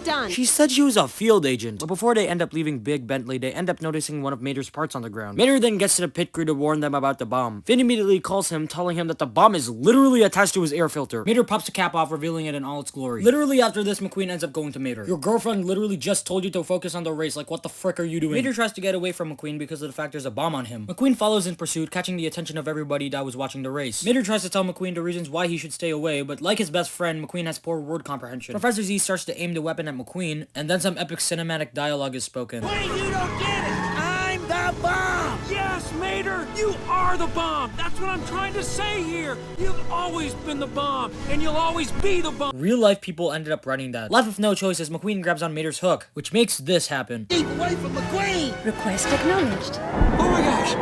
done. She said she was a field agent. But before they end up leaving Big Bentley, they end up noticing one of Mater's parts on the ground. Mater then gets to the pit crew to warn them about the bomb. Finn immediately calls him, telling him that the bomb is literally attached to his air filter. Mater pops the cap off, revealing it in all its glory. Literally after this, McQueen ends up going to Mater. Your girlfriend literally just told you to focus on the race, like what the frick are you doing? Mater tries to get away from McQueen because of the fact there's a bomb on him. McQueen follows in pursuit, catching the attention of everybody that was watching the race. Mater tries to tell McQueen the reasons why he should stay away, but like his best friend, McQueen has poor word comprehension. Professor Z starts to aim the weapon at McQueen, and then some epic cinematic dialogue is spoken. Wait, you don't get it! I'm the bomb! Yes, Mater, you are the bomb! That's what I'm trying to say here! You've always been the bomb, and you'll always be the bomb! Real life people ended up writing that. Left with no choice as McQueen grabs on Mater's hook, which makes this happen. Keep away from McQueen! Request acknowledged. Oh my gosh!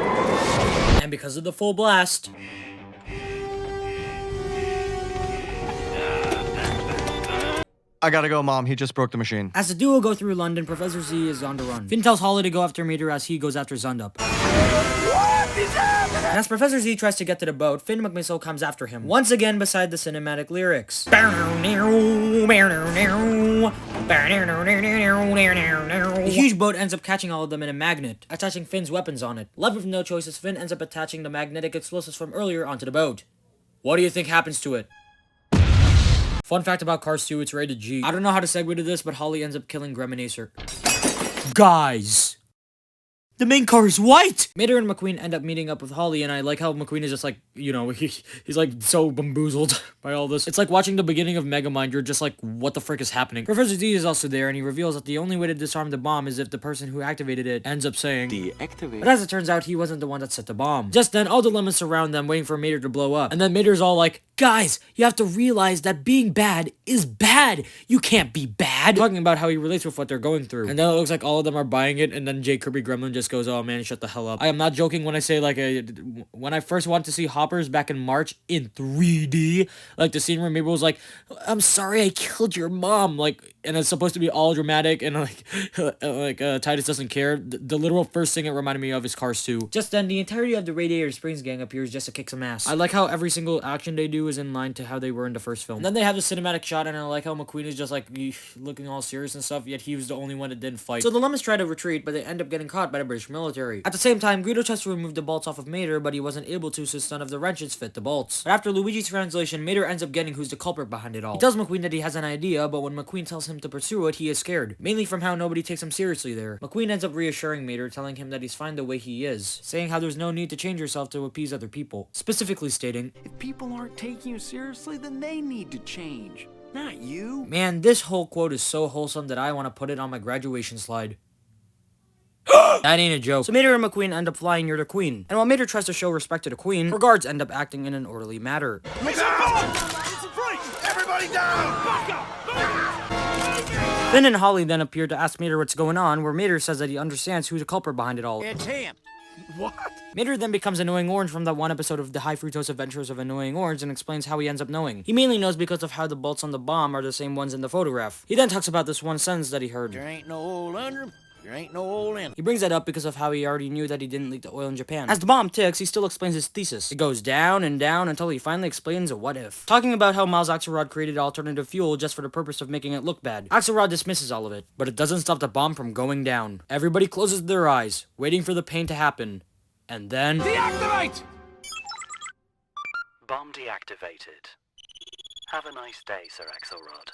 And because of the full blast... I gotta go, Mom. He just broke the machine. As the duo go through London, Professor Z is on the run. Finn tells Holly to go after Mater as he goes after Zundup. And as Professor Z tries to get to the boat, Finn McMissile comes after him. Once again beside the cinematic lyrics. The huge boat ends up catching all of them in a magnet, attaching Finn's weapons on it. Left with no choice as Finn ends up attaching the magnetic explosives from earlier onto the boat. What do you think happens to it? Fun fact about Cars 2, it's rated G. I don't know how to segue to this, but Holly ends up killing Gremanacer. Guys! The main car is white! Mater and McQueen end up meeting up with Holly, and I like how McQueen is just like, you know, he's like so bamboozled by all this. It's like watching the beginning of Megamind, you're just like, what the frick is happening? Professor Z is also there, and he reveals that the only way to disarm the bomb is if the person who activated it ends up saying, deactivate. But as it turns out, he wasn't the one that set the bomb. Just then, all the lemons surround them, waiting for Mater to blow up. And then Mater's all like, guys, you have to realize that being bad is bad. You can't be bad. Talking about how he relates with what they're going through. And then it looks like all of them are buying it, and then J. Kirby Gremlin just goes, oh man, shut the hell up. I am not joking when I say, like, when I first wanted to see Hoppers back in March in 3D, like the scene where Mabel was like, I'm sorry I killed your mom, like, and it's supposed to be all dramatic, and like Titus doesn't care. The literal first thing it reminded me of is Cars 2. Just then, the entirety of the Radiator Springs gang appears just to kick some ass. I like how every single action they do is in line to how they were in the first film. And then they have the cinematic shot, and I like how McQueen is just like looking all serious and stuff, yet he was the only one that didn't fight. So the lemons try to retreat, but they end up getting caught by the British military. At the same time, Guido tries to remove the bolts off of Mater, but he wasn't able to since none of the wrenches fit the bolts. But after Luigi's translation, Mater ends up getting who's the culprit behind it all. He tells McQueen that he has an idea, but when McQueen tells him to pursue it, he is scared, mainly from how nobody takes him seriously there. McQueen ends up reassuring Mater, telling him that he's fine the way he is, saying how there's no need to change yourself to appease other people, specifically stating, If people aren't taking you seriously, then they need to change, not you. Man, this whole quote is so wholesome that I want to put it on my graduation slide. That ain't a joke. So Mater and McQueen end up flying near the Queen. And while Mater tries to show respect to the Queen, her guards end up acting in an orderly manner. Everybody down! Finn and Holly then appear to ask Mater what's going on, where Mater says that he understands who's the culprit behind it all. It's him. What? Mater then becomes Annoying Orange from that one episode of The High Fructose Adventures of Annoying Orange and explains how he ends up knowing. He mainly knows because of how the bolts on the bomb are the same ones in the photograph. He then talks about this one sentence that he heard. There ain't no oil under him. There ain't no oil in. He brings that up because of how he already knew that he didn't leak the oil in Japan. As the bomb ticks, he still explains his thesis. It goes down and down until he finally explains a what if. Talking about how Miles Axelrod created alternative fuel just for the purpose of making it look bad. Axelrod dismisses all of it, but it doesn't stop the bomb from going down. Everybody closes their eyes, waiting for the pain to happen. And then... Deactivate! Bomb deactivated. Have a nice day, Sir Axelrod.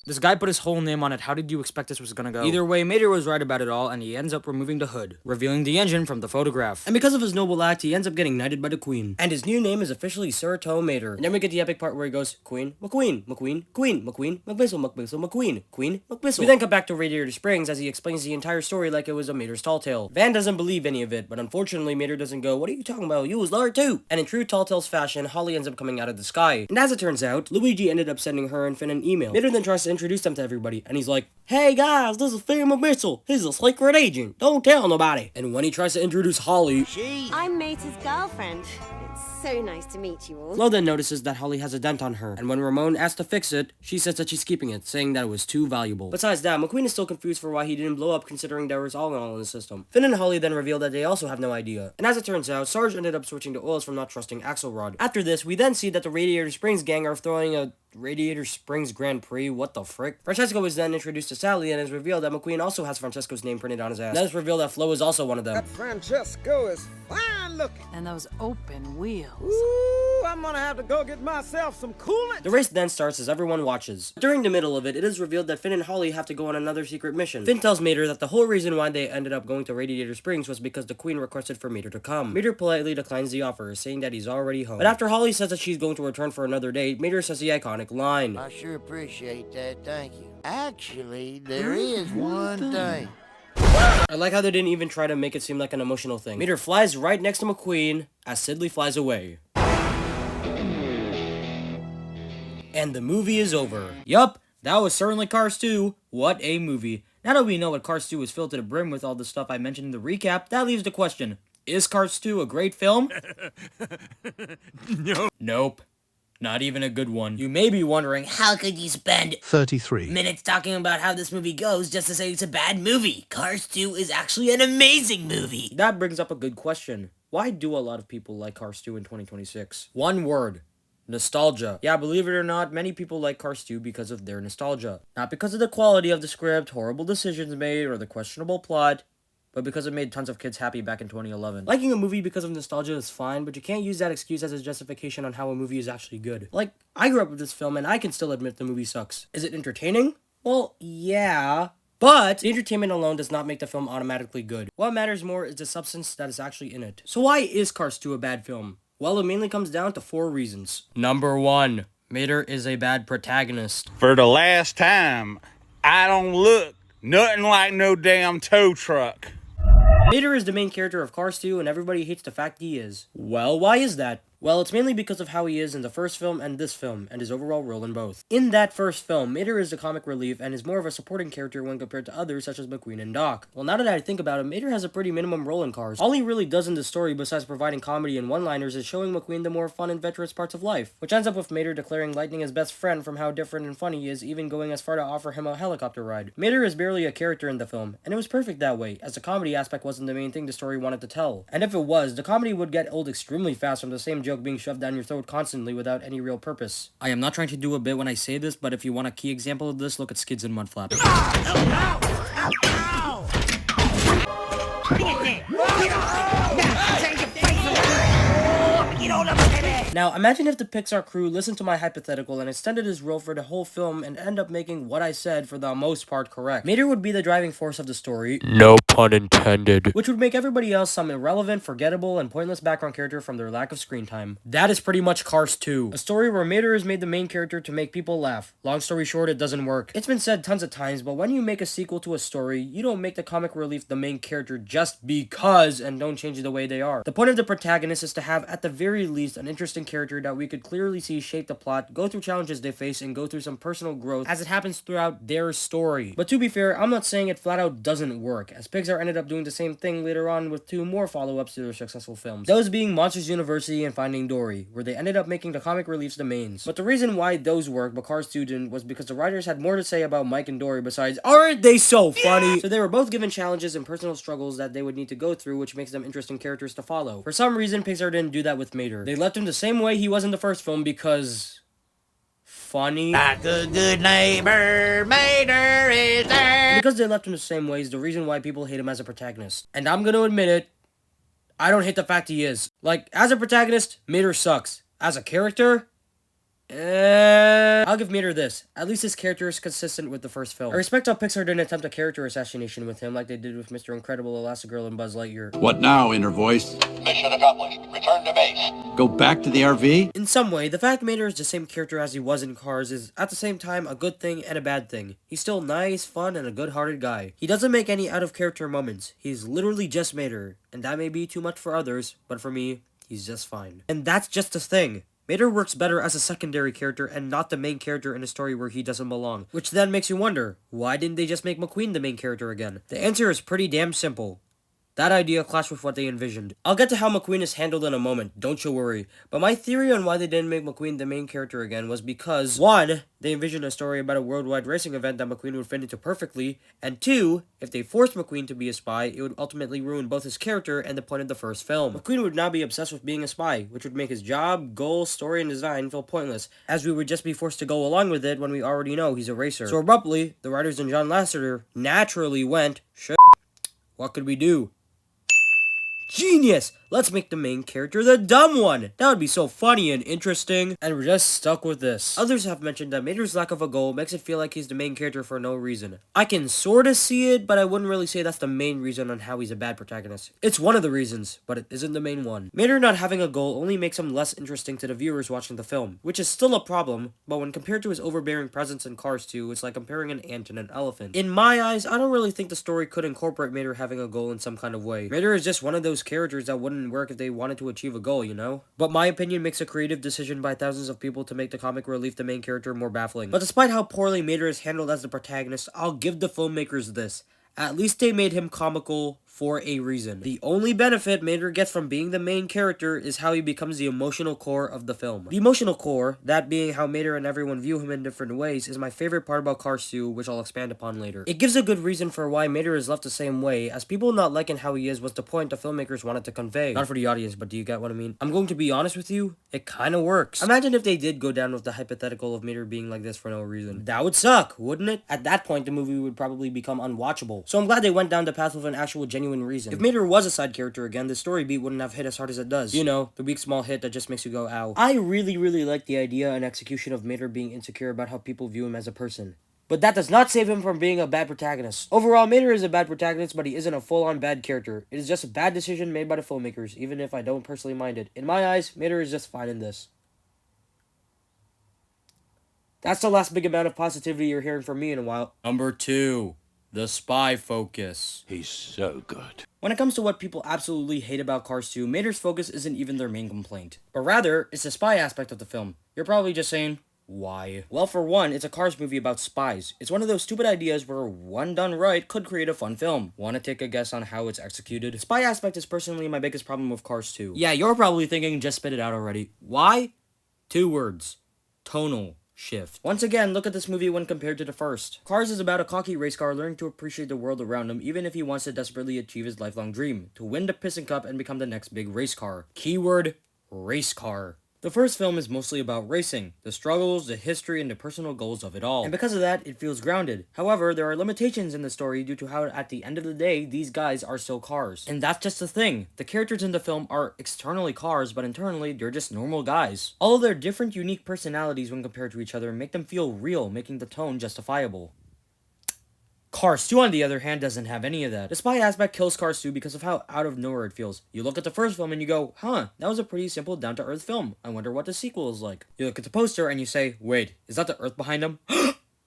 This guy put his whole name on it. How did you expect this was gonna go? Either way, Mater was right about it all, and he ends up removing the hood, revealing the engine from the photograph. And because of his noble act, he ends up getting knighted by the Queen. And his new name is officially Sir Toe Mater. And then we get the epic part where he goes, Queen, McQueen, McQueen, Queen, McQueen, McMissile, McMissile, McQueen, Queen, McMissile. We then come back to Radiator Springs as he explains the entire story like it was a Mater's tall tale. Van doesn't believe any of it, but unfortunately Mater doesn't go, what are you talking about? You was Lord too. And in true tall tales fashion, Holly ends up coming out of the sky. And as it turns out, Luigi ended up sending her and Finn an email. Mater then tries to introduce them to everybody. And he's like, hey guys, this is Finn McMissile. He's a secret agent. Don't tell nobody. And when he tries to introduce Holly, I'm Mater's girlfriend. So nice to meet you all. Flo then notices that Holly has a dent on her, and when Ramon asks to fix it, she says that she's keeping it, saying that it was too valuable. Besides that, McQueen is still confused for why he didn't blow up, considering there was oil in the system. Finn and Holly then reveal that they also have no idea. And as it turns out, Sarge ended up switching to oils from not trusting Axelrod. After this, we then see that the Radiator Springs gang are throwing a Radiator Springs Grand Prix, what the frick? Francesco is then introduced to Sally and is revealed that McQueen also has Francesco's name printed on his ass. Then it's revealed that Flo is also one of them. That Francesco is fine looking. And those open wheels. Ooh, I'm gonna have to go get myself some coolant. The race then starts as everyone watches. During the middle of it, it is revealed that Finn and Holly have to go on another secret mission. Finn tells Mater that the whole reason why they ended up going to Radiator Springs was because the Queen requested for Mater to come. Mater politely declines the offer, saying that he's already home. But after Holly says that she's going to return for another date, Mater says the iconic line. I sure appreciate that, thank you. Actually, there is one thing. I like how they didn't even try to make it seem like an emotional thing. Mater flies right next to McQueen as Sidley flies away. And the movie is over. Yup, that was certainly Cars 2. What a movie. Now that we know what Cars 2 is filled to the brim with all the stuff I mentioned in the recap, that leaves the question, is Cars 2 a great film? No. Nope. Not even a good one. You may be wondering, How could you spend 33 minutes talking about how this movie goes just to say it's a bad movie? Cars 2 is actually an amazing movie. That brings up a good question. Why do a lot of people like Cars 2 in 2026? One word. Nostalgia. Yeah, believe it or not, many people like Cars 2 because of their nostalgia. Not because of the quality of the script, horrible decisions made, or the questionable plot, but because it made tons of kids happy back in 2011. Liking a movie because of nostalgia is fine, but you can't use that excuse as a justification on how a movie is actually good. Like, I grew up with this film and I can still admit the movie sucks. Is it entertaining? Well, yeah. But the entertainment alone does not make the film automatically good. What matters more is the substance that is actually in it. So why is Cars 2 a bad film? Well, it mainly comes down to 4 reasons. Number 1. Mater is a bad protagonist. For the last time, I don't look nothing like no damn tow truck. Mater is the main character of Cars 2 and everybody hates the fact he is. Well, why is that? Well, it's mainly because of how he is in the first film and this film, and his overall role in both. In that first film, Mater is the comic relief and is more of a supporting character when compared to others such as McQueen and Doc. Well, now that I think about it, Mater has a pretty minimum role in Cars. All he really does in the story besides providing comedy and one-liners is showing McQueen the more fun and adventurous parts of life, which ends up with Mater declaring Lightning his best friend from how different and funny he is, even going as far to offer him a helicopter ride. Mater is barely a character in the film, and it was perfect that way, as the comedy aspect wasn't the main thing the story wanted to tell. And if it was, the comedy would get old extremely fast from the same joke being shoved down your throat constantly without any real purpose. I am not trying to do a bit when I say this, but if you want a key example of this, look at Skids and Mudflap. Now, imagine if the Pixar crew listened to my hypothetical and extended his role for the whole film and end up making what I said for the most part correct. Mater would be the driving force of the story. No pun intended. Which would make everybody else some irrelevant, forgettable, and pointless background character from their lack of screen time. That is pretty much Cars 2. A story where Mater is made the main character to make people laugh. Long story short, it doesn't work. It's been said tons of times, but when you make a sequel to a story, you don't make the comic relief the main character just because and don't change the way they are. The point of the protagonist is to have, at the very least, an interesting character that we could clearly see shape the plot, go through challenges they face, and go through some personal growth as it happens throughout their story. But to be fair, I'm not saying it flat out doesn't work, as Pixar ended up doing the same thing later on with 2 more follow-ups to their successful films. Those being Monsters University and Finding Dory, where they ended up making the comic reliefs the mains. But the reason why those worked but Cars 2 didn't was because the writers had more to say about Mike and Dory besides, aren't they so funny? So they were both given challenges and personal struggles that they would need to go through, which makes them interesting characters to follow. For some reason, Pixar didn't do that with Mater. They left him the same way he was in the first film because... funny. Like a good neighbor, Mater is there. And because they left him the same way is the reason why people hate him as a protagonist. And I'm gonna admit it, I don't hate the fact he is. Like, as a protagonist, Mater sucks. As a character... I'll give Mater this. At least his character is consistent with the first film. I respect how Pixar didn't attempt a character assassination with him like they did with Mr. Incredible, Elastigirl, and Buzz Lightyear. What now, Inner Voice? Mission accomplished. Return to base. Go back to the RV? In some way, the fact Mater is the same character as he was in Cars is, at the same time, a good thing and a bad thing. He's still nice, fun, and a good-hearted guy. He doesn't make any out-of-character moments. He's literally just Mater, and that may be too much for others, but for me, he's just fine. And that's just the thing. Mater works better as a secondary character and not the main character in a story where he doesn't belong. Which then makes you wonder, why didn't they just make McQueen the main character again? The answer is pretty damn simple. That idea clashed with what they envisioned. I'll get to how McQueen is handled in a moment, don't you worry. But my theory on why they didn't make McQueen the main character again was because, 1, they envisioned a story about a worldwide racing event that McQueen would fit into perfectly, and 2, if they forced McQueen to be a spy, it would ultimately ruin both his character and the point of the first film. McQueen would now be obsessed with being a spy, which would make his job, goal, story, and design feel pointless, as we would just be forced to go along with it when we already know he's a racer. So abruptly, the writers and John Lasseter naturally went, shit, what could we do? Genius! Let's make the main character the dumb one! That would be so funny and interesting. And we're just stuck with this. Others have mentioned that Mater's lack of a goal makes it feel like he's the main character for no reason. I can sorta see it, but I wouldn't really say that's the main reason on how he's a bad protagonist. It's one of the reasons, but it isn't the main one. Mater not having a goal only makes him less interesting to the viewers watching the film, which is still a problem, but when compared to his overbearing presence in Cars 2, it's like comparing an ant and an elephant. In my eyes, I don't really think the story could incorporate Mater having a goal in some kind of way. Mater is just one of those characters that wouldn't work if they wanted to achieve a goal, you know? But my opinion makes a creative decision by thousands of people to make the comic relief the main character more baffling. But despite how poorly Mater is handled as the protagonist, I'll give the filmmakers this. At least they made him comical for a reason. The only benefit Mater gets from being the main character is how he becomes the emotional core of the film. The emotional core, that being how Mater and everyone view him in different ways, is my favorite part about Cars 2, which I'll expand upon later. It gives a good reason for why Mater is left the same way, as people not liking how he is was the point the filmmakers wanted to convey. Not for the audience, but do you get what I mean? I'm going to be honest with you, it kinda works. Imagine if they did go down with the hypothetical of Mater being like this for no reason. That would suck, wouldn't it? At that point, the movie would probably become unwatchable. So I'm glad they went down the path with an actual genuine reason. If Mater was a side character again, the story beat wouldn't have hit as hard as it does. You know, the weak small hit that just makes you go ow. I really like the idea and execution of Mater being insecure about how people view him as a person. But that does not save him from being a bad protagonist. Overall, Mater is a bad protagonist, but he isn't a full-on bad character. It is just a bad decision made by the filmmakers, even if I don't personally mind it. In my eyes, Mater is just fine in this. That's the last big amount of positivity you're hearing from me in a while. Number 2. The spy focus. He's so good. When it comes to what people absolutely hate about Cars 2, Mater's focus isn't even their main complaint. But rather, it's the spy aspect of the film. You're probably just saying, why? Well, for one, it's a Cars movie about spies. It's one of those stupid ideas where one done right could create a fun film. Wanna take a guess on how it's executed? The spy aspect is personally my biggest problem with Cars 2. Yeah, you're probably thinking, just spit it out already. Why? 2 words. Tonal shift. Once again, look at this movie when compared to the first. Cars is about a cocky race car learning to appreciate the world around him even if he wants to desperately achieve his lifelong dream, to win the Piston Cup and become the next big race car. Keyword, race car. The first film is mostly about racing, the struggles, the history, and the personal goals of it all. And because of that, it feels grounded. However, there are limitations in the story due to how, at the end of the day, these guys are still cars. And that's just the thing. The characters in the film are externally cars, but internally, they're just normal guys. All of their different, unique personalities when compared to each other make them feel real, making the tone justifiable. Cars 2, on the other hand, doesn't have any of that. The spy aspect kills Cars 2 because of how out of nowhere it feels. You look at the first film and you go, huh, that was a pretty simple, down-to-earth film. I wonder what the sequel is like. You look at the poster and you say, wait, is that the Earth behind them?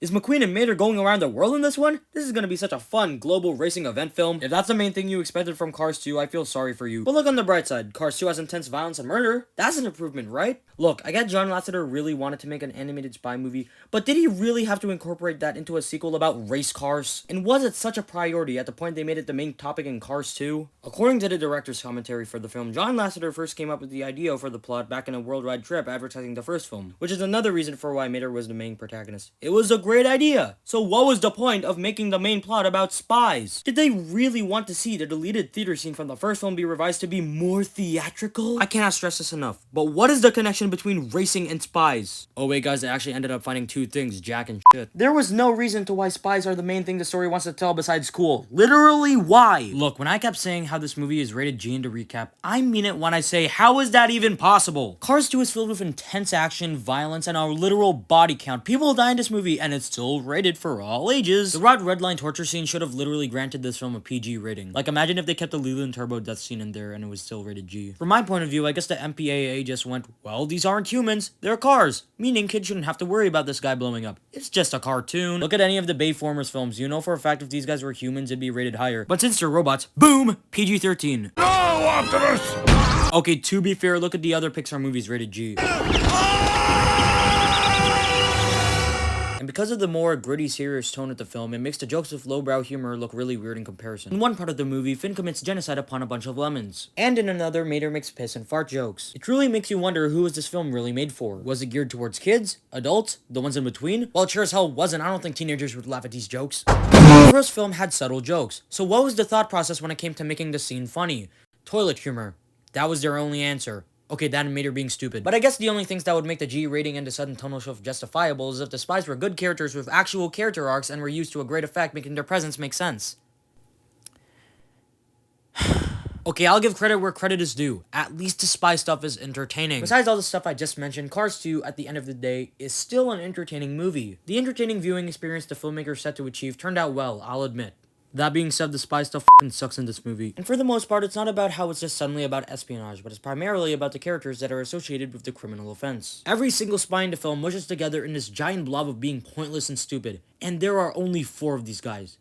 Is McQueen and Mater going around the world in this one? This is gonna be such a fun, global racing event film. If that's the main thing you expected from Cars 2, I feel sorry for you. But look on the bright side, Cars 2 has intense violence and murder. That's an improvement, right? Look, I get John Lasseter really wanted to make an animated spy movie, but did he really have to incorporate that into a sequel about race cars? And was it such a priority at the point they made it the main topic in Cars 2? According to the director's commentary for the film, John Lasseter first came up with the idea for the plot back in a worldwide trip advertising the first film, which is another reason for why Mater was the main protagonist. It was a great idea! So what was the point of making the main plot about spies? Did they really want to see the deleted theater scene from the first film be revised to be more theatrical? I cannot stress this enough, but what is the connection between racing and spies? Oh wait guys, I actually ended up finding 2 things, Jack and shit. There was no reason to why spies are the main thing the story wants to tell besides cool. Literally, why? Look, when I kept saying how this movie is rated G in the recap, I mean it when I say, how is that even possible? Cars 2 is filled with intense action, violence, and a literal body count. People die in this movie, and it's still rated for all ages. The Rod Redline torture scene should have literally granted this film a PG rating. Like, imagine if they kept the Leland Turbo death scene in there and it was still rated G. From my point of view, I guess the MPAA just went, well, these aren't humans, they're cars. Meaning kids shouldn't have to worry about this guy blowing up. It's just a cartoon. Look at any of the Bayformers films. You know for a fact if these guys were humans, it'd be rated higher. But since they're robots, boom, PG-13. No, Optimus! Okay, to be fair, look at the other Pixar movies rated G. And because of the more gritty, serious tone of the film, it makes the jokes with lowbrow humor look really weird in comparison. In one part of the movie, Finn commits genocide upon a bunch of lemons. And in another, Mater makes piss and fart jokes. It truly makes you wonder, who was this film really made for? Was it geared towards kids? Adults? The ones in between? Well, it sure as hell wasn't. I don't think teenagers would laugh at these jokes. The first film had subtle jokes. So what was the thought process when it came to making the scene funny? Toilet humor. That was their only answer. Okay, that and Mater being stupid. But I guess the only things that would make the G rating and the sudden tonal shift justifiable is if the spies were good characters with actual character arcs and were used to a great effect, making their presence make sense. Okay, I'll give credit where credit is due. At least the spy stuff is entertaining. Besides all the stuff I just mentioned, Cars 2, at the end of the day, is still an entertaining movie. The entertaining viewing experience the filmmaker set to achieve turned out well, I'll admit. That being said, the spy stuff f***ing sucks in this movie. And for the most part, it's not about how it's just suddenly about espionage, but it's primarily about the characters that are associated with the criminal offense. Every single spy in the film mushes together in this giant blob of being pointless and stupid, and there are only 4 of these guys.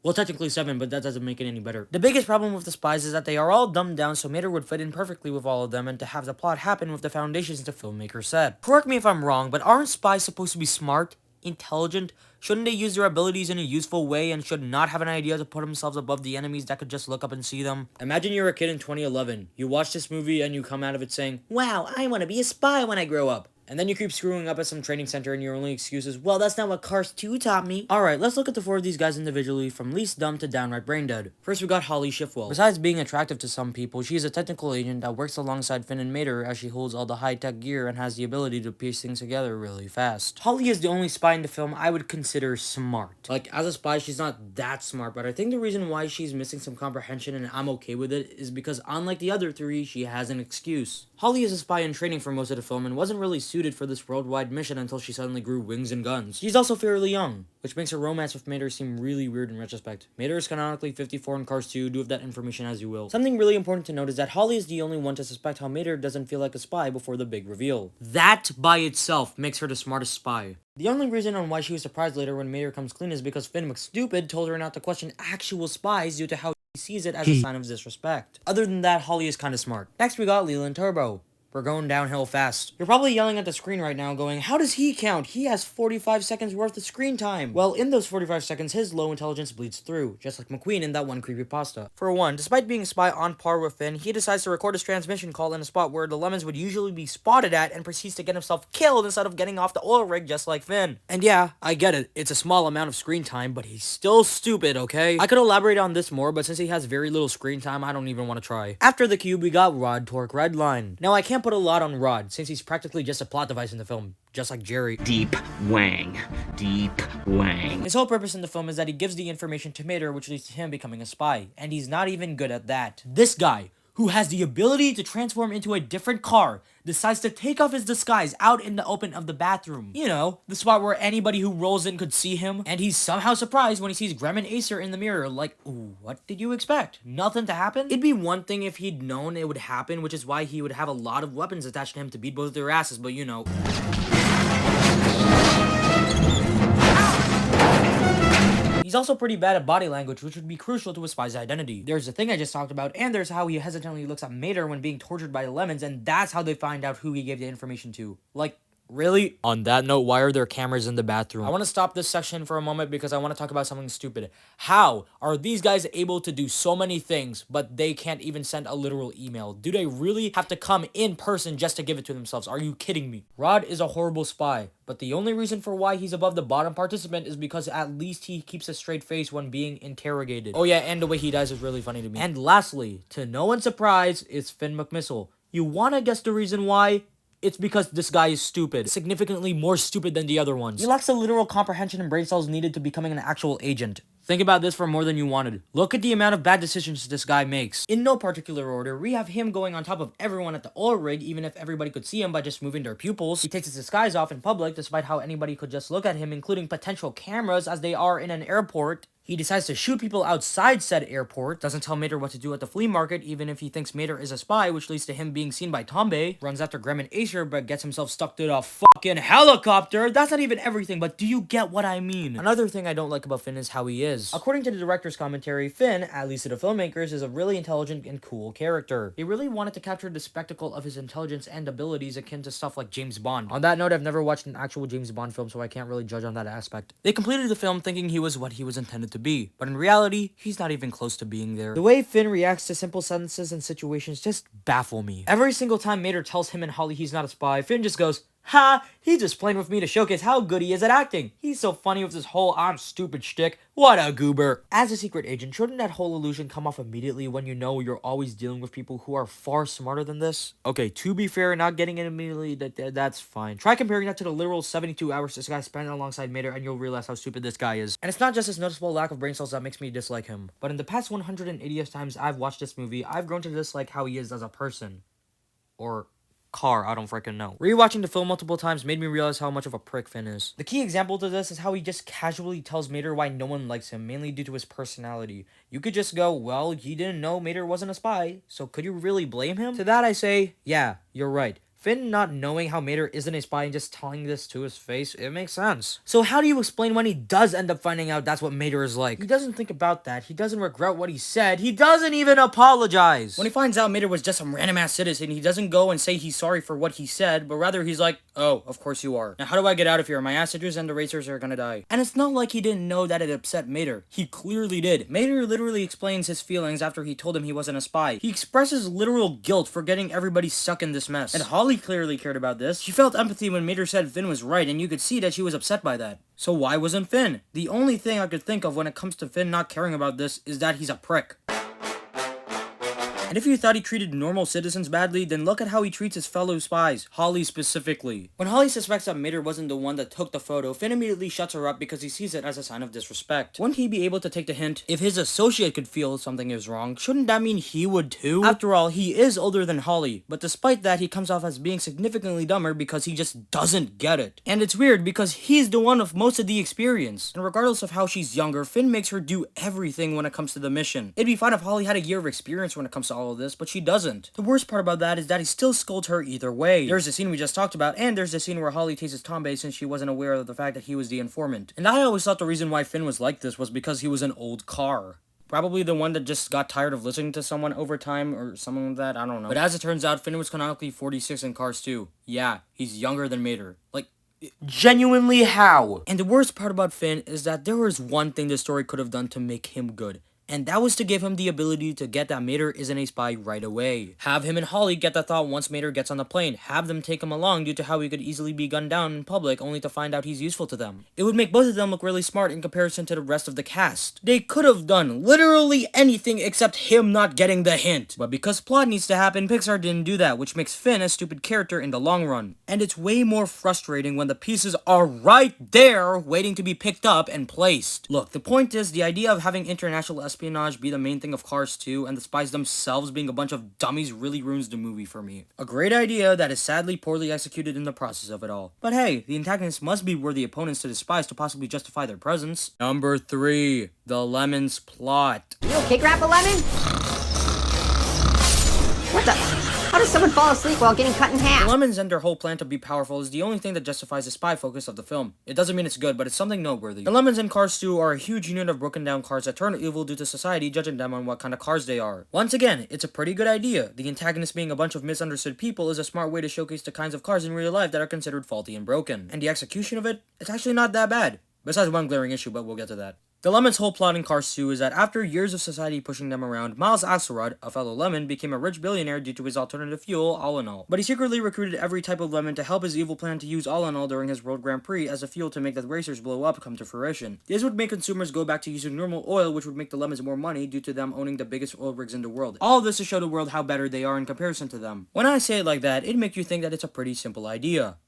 Well, technically 7, but that doesn't make it any better. The biggest problem with the spies is that they are all dumbed down so Mater would fit in perfectly with all of them and to have the plot happen with the foundations the filmmaker set. Correct me if I'm wrong, but aren't spies supposed to be smart, intelligent? Shouldn't they use their abilities in a useful way and should not have an idea to put themselves above the enemies that could just look up and see them? Imagine you're a kid in 2011. You watch this movie and you come out of it saying, "Wow, I want to be a spy when I grow up." And then you keep screwing up at some training center and your only excuse is, "Well, that's not what Cars 2 taught me." Alright, let's look at the 4 of these guys individually from least dumb to downright brain dead. First, we got Holly Schiffwell. Besides being attractive to some people, she is a technical agent that works alongside Finn and Mater as she holds all the high-tech gear and has the ability to piece things together really fast. Holly is the only spy in the film I would consider smart. Like, as a spy, she's not that smart, but I think the reason why she's missing some comprehension and I'm okay with it is because unlike the other 3, she has an excuse. Holly is a spy in training for most of the film and wasn't really suited for this worldwide mission until she suddenly grew wings and guns. She's also fairly young, which makes her romance with Mater seem really weird in retrospect. Mater is canonically 54 in Cars 2, do with that information as you will. Something really important to note is that Holly is the only one to suspect how Mater doesn't feel like a spy before the big reveal. That by itself makes her the smartest spy. The only reason on why she was surprised later when Mater comes clean is because Finn McStupid told her not to question actual spies due to how he sees it as a sign of disrespect. Other than that, Holly is kinda smart. Next we got Leland Turbo. We're going downhill fast. You're probably yelling at the screen right now going, how does he count? He has 45 seconds worth of screen time. Well, in those 45 seconds, his low intelligence bleeds through, just like McQueen in that one creepypasta. For one, despite being a spy on par with Finn, he decides to record his transmission call in a spot where the lemons would usually be spotted at and proceeds to get himself killed instead of getting off the oil rig just like Finn. And yeah, I get it. It's a small amount of screen time, but he's still stupid, okay? I could elaborate on this more, but since he has very little screen time, I don't even want to try. After the cube, we got Rod Torque Redline. Now, I can't put a lot on Rod, since he's practically just a plot device in the film, just like Jerry. Deep Wang. His whole purpose in the film is that he gives the information to Mater, which leads to him becoming a spy, and he's not even good at that. This guy, who has the ability to transform into a different car, decides to take off his disguise out in the open of the bathroom. You know, the spot where anybody who rolls in could see him, and he's somehow surprised when he sees Grem and Acer in the mirror, like, ooh, what did you expect? Nothing to happen? It'd be one thing if he'd known it would happen, which is why he would have a lot of weapons attached to him to beat both their asses, but you know. He's also pretty bad at body language, which would be crucial to a spy's identity. There's the thing I just talked about, and there's how he hesitantly looks at Mater when being tortured by the lemons, and that's how they find out who he gave the information to. Like, really? On that note, why are there cameras in the bathroom? I want to stop this section for a moment because I want to talk about something stupid. How are these guys able to do so many things, but they can't even send a literal email? Do they really have to come in person just to give it to themselves? Are you kidding me? Rod is a horrible spy, but the only reason for why he's above the bottom participant is because at least he keeps a straight face when being interrogated. Oh yeah, and the way he dies is really funny to me. And lastly, to no one's surprise, it's Finn McMissile. You wanna guess the reason why? It's because this guy is stupid. Significantly more stupid than the other ones. He lacks the literal comprehension and brain cells needed to becoming an actual agent. Think about this for more than you wanted. Look at the amount of bad decisions this guy makes. In no particular order, we have him going on top of everyone at the oil rig, even if everybody could see him by just moving their pupils. He takes his disguise off in public, despite how anybody could just look at him, including potential cameras as they are in an airport. He decides to shoot people outside said airport, doesn't tell Mater what to do at the flea market even if he thinks Mater is a spy, which leads to him being seen by Tombe, runs after Grem and Acer but gets himself stuck to the fucking helicopter. That's not even everything, but do you get what I mean? Another thing I don't like about Finn is how he is. is. According to the director's commentary, Finn, at least to the filmmakers, is a really intelligent and cool character. They really wanted to capture the spectacle of his intelligence and abilities akin to stuff like James Bond. On that note, I've never watched an actual James Bond film, so I can't really judge on that aspect. They completed the film thinking he was what he was intended to be, but in reality, he's not even close to being there. The way Finn reacts to simple sentences and situations just baffle me. Every single time Mater tells him and Holly he's not a spy, Finn just goes, "Ha! He's just playing with me to showcase how good he is at acting. He's so funny with his whole I'm stupid shtick. What a goober." As a secret agent, shouldn't that whole illusion come off immediately when you know you're always dealing with people who are far smarter than this? Okay, to be fair, not getting it immediately, that's fine. Try comparing that to the literal 72 hours this guy spent alongside Mater and you'll realize how stupid this guy is. And it's not just his noticeable lack of brain cells that makes me dislike him, but in the past 180 times I've watched this movie, I've grown to dislike how he is as a person. Or car, I don't freaking know. Rewatching the film multiple times made me realize how much of a prick Finn is. The key example to this is how he just casually tells Mater why no one likes him, mainly due to his personality. You could just go, well, he didn't know Mater wasn't a spy, so could you really blame him? To that I say, yeah, you're right. Finn not knowing how Mater isn't a spy and just telling this to his face, it makes sense. So how do you explain when he does end up finding out that's what Mater is like? He doesn't think about that. He doesn't regret what he said. He doesn't even apologize. When he finds out Mater was just some random ass citizen, he doesn't go and say he's sorry for what he said, but rather he's like, oh, of course you are. Now how do I get out of here? My acids and the racers are gonna die. And it's not like he didn't know that it upset Mater. He clearly did. Mater literally explains his feelings after he told him he wasn't a spy. He expresses literal guilt for getting everybody stuck in this mess. And Holly clearly cared about this. She felt empathy when Mater said Finn was right, and you could see that she was upset by that. So why wasn't Finn? The only thing I could think of when it comes to Finn not caring about this is that he's a prick. And if you thought he treated normal citizens badly, then look at how he treats his fellow spies, Holly specifically. When Holly suspects that Mater wasn't the one that took the photo, Finn immediately shuts her up because he sees it as a sign of disrespect. Wouldn't he be able to take the hint? If his associate could feel something is wrong, shouldn't that mean he would too? After all, he is older than Holly, but despite that, he comes off as being significantly dumber because he just doesn't get it. And it's weird because he's the one with most of the experience. And regardless of how she's younger, Finn makes her do everything when it comes to the mission. It'd be fine if Holly had a year of experience when it comes to all of this, but she doesn't. The worst part about that is that he still scolds her either way. There's the scene we just talked about, and there's the scene where Holly tases Tombe since she wasn't aware of the fact that he was the informant. And I always thought the reason why Finn was like this was because he was an old car. Probably the one that just got tired of listening to someone over time or something like that, I don't know. But as it turns out, Finn was canonically 46 in Cars 2. Yeah, he's younger than Mater. Like, genuinely how? And the worst part about Finn is that there was one thing the story could have done to make him good. And that was to give him the ability to get that Mater isn't a spy right away. Have him and Holly get the thought once Mater gets on the plane. Have them take him along due to how he could easily be gunned down in public only to find out he's useful to them. It would make both of them look really smart in comparison to the rest of the cast. They could have done literally anything except him not getting the hint. But because plot needs to happen, Pixar didn't do that, which makes Finn a stupid character in the long run. And it's way more frustrating when the pieces are right there waiting to be picked up and placed. Look, the point is, the idea of having international espionage be the main thing of Cars 2 and the spies themselves being a bunch of dummies really ruins the movie for me. A great idea that is sadly poorly executed in the process of it all. But hey, the antagonists must be worthy opponents to the spies to possibly justify their presence. Number 3. The Lemon's plot. You okay, Grandpa Lemon? What the? How does someone fall asleep while getting cut in half? The Lemons and their whole plan to be powerful is the only thing that justifies the spy focus of the film. It doesn't mean it's good, but it's something noteworthy. The Lemons in Cars 2 are a huge unit of broken down cars that turn evil due to society judging them on what kind of cars they are. Once again, it's a pretty good idea. The antagonist being a bunch of misunderstood people is a smart way to showcase the kinds of cars in real life that are considered faulty and broken. And the execution of it, it's actually not that bad. Besides one glaring issue, but we'll get to that. The Lemon's whole plot in Cars 2 is that after years of society pushing them around, Miles Axelrod, a fellow Lemon, became a rich billionaire due to his alternative fuel, All-in-All. But he secretly recruited every type of Lemon to help his evil plan to use All-in-All during his World Grand Prix as a fuel to make the racers blow up come to fruition. This would make consumers go back to using normal oil, which would make the Lemons more money due to them owning the biggest oil rigs in the world. All of this to show the world how better they are in comparison to them. When I say it like that, it'd make you think that it's a pretty simple idea.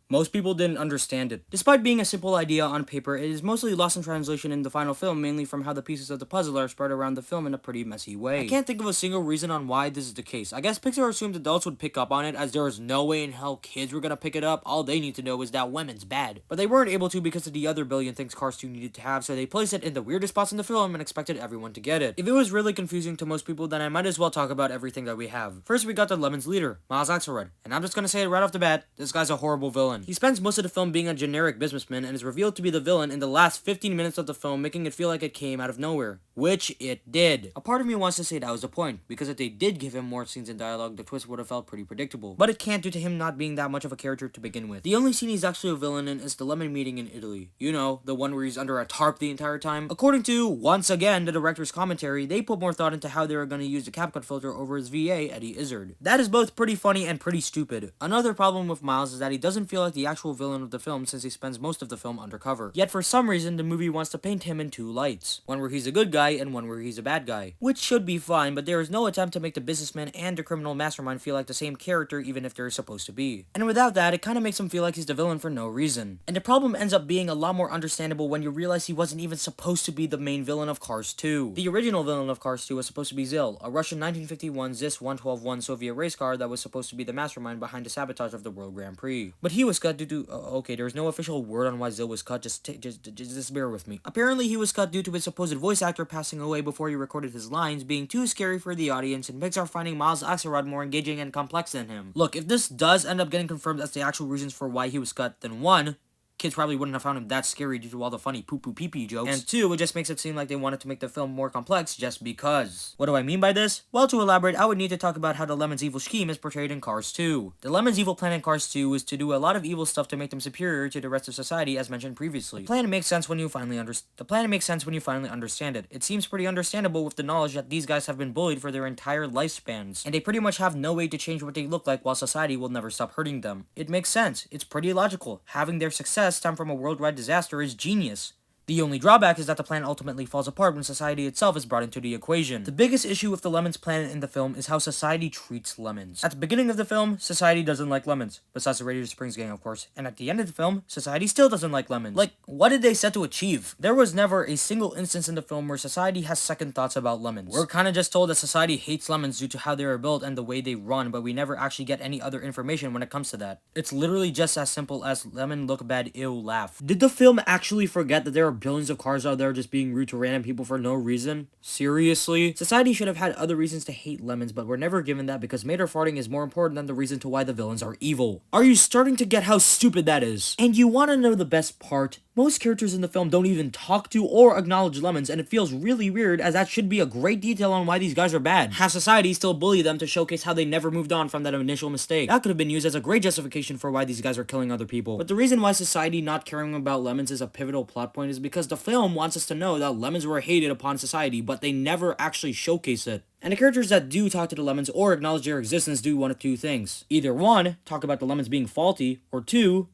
Most people didn't understand it. Despite being a simple idea on paper, it is mostly lost in translation in the final film, mainly from how the pieces of the puzzle are spread around the film in a pretty messy way. I can't think of a single reason on why this is the case. I guess Pixar assumed adults would pick up on it, as there is no way in hell kids were gonna pick it up. All they need to know is that women's bad. But they weren't able to because of the other billion things Cars 2 needed to have, so they placed it in the weirdest spots in the film and expected everyone to get it. If it was really confusing to most people, then I might as well talk about everything that we have. First, we got the Lemon's leader, Miles Axelrod. And I'm just gonna say it right off the bat, this guy's a horrible villain. villain. He spends most of the film being a generic businessman and is revealed to be the villain in the last 15 minutes of the film, making it feel like it came out of nowhere. Which it did. A part of me wants to say that was the point, because if they did give him more scenes and dialogue, the twist would have felt pretty predictable. But it can't due to him not being that much of a character to begin with. The only scene he's actually a villain in is the lemon meeting in Italy. You know, the one where he's under a tarp the entire time. According to, once again, the director's commentary, they put more thought into how they were going to use the CapCut filter over his VA, Eddie Izzard. That is both pretty funny and pretty stupid. Another problem with Miles is that he doesn't feel like the actual villain of the film since he spends most of the film undercover. Yet for some reason, the movie wants to paint him in two lights. One where he's a good guy and one where he's a bad guy. Which should be fine, but there is no attempt to make the businessman and the criminal mastermind feel like the same character even if they're supposed to be. And without that, it kind of makes him feel like he's the villain for no reason. And the problem ends up being a lot more understandable when you realize he wasn't even supposed to be the main villain of Cars 2. The original villain of Cars 2 was supposed to be Zil, a Russian 1951 ZIS 112-1 Soviet race car that was supposed to be the mastermind behind the sabotage of the World Grand Prix. But he was cut due to... okay, there's no official word on why Zil was cut, just bear with me. Apparently he was cut due to his supposed voice actor passing away before he recorded his lines, being too scary for the audience, and Pixar finding Miles Axelrod more engaging and complex than him. Look, if this does end up getting confirmed as the actual reasons for why he was cut, then 1, kids probably wouldn't have found him that scary due to all the funny poo-poo pee-pee jokes. And 2, it just makes it seem like they wanted to make the film more complex just because. What do I mean by this? Well, to elaborate, I would need to talk about how the Lemon's evil scheme is portrayed in Cars 2. The Lemon's evil plan in Cars 2 is to do a lot of evil stuff to make them superior to the rest of society, as mentioned previously. The plan makes sense when you finally understand it. It seems pretty understandable with the knowledge that these guys have been bullied for their entire lifespans, and they pretty much have no way to change what they look like while society will never stop hurting them. It makes sense. It's pretty logical. Having their success stem from a worldwide disaster is genius. The only drawback is that the plan ultimately falls apart when society itself is brought into the equation. The biggest issue with the Lemons plan in the film is how society treats lemons. At the beginning of the film, society doesn't like lemons, besides the Radiator Springs gang, of course, and at the end of the film, society still doesn't like lemons. Like, what did they set to achieve? There was never a single instance in the film where society has second thoughts about lemons. We're kinda just told that society hates lemons due to how they are built and the way they run, but we never actually get any other information when it comes to that. It's literally just as simple as lemon look bad, ew, laugh. Did the film actually forget that there are billions of cars out there just being rude to random people for no reason? Seriously? Society should have had other reasons to hate lemons, but we're never given that because mater farting is more important than the reason to why the villains are evil. Are you starting to get how stupid that is? And you want to know the best part? Most characters in the film don't even talk to or acknowledge lemons, and it feels really weird as that should be a great detail on why these guys are bad. Have society still bully them to showcase how they never moved on from that initial mistake. That could have been used as a great justification for why these guys are killing other people. But the reason why society not caring about lemons is a pivotal plot point is because the film wants us to know that lemons were hated upon society, but they never actually showcase it. And the characters that do talk to the lemons or acknowledge their existence do one of two things. Either 1, talk about the lemons being faulty, or 2,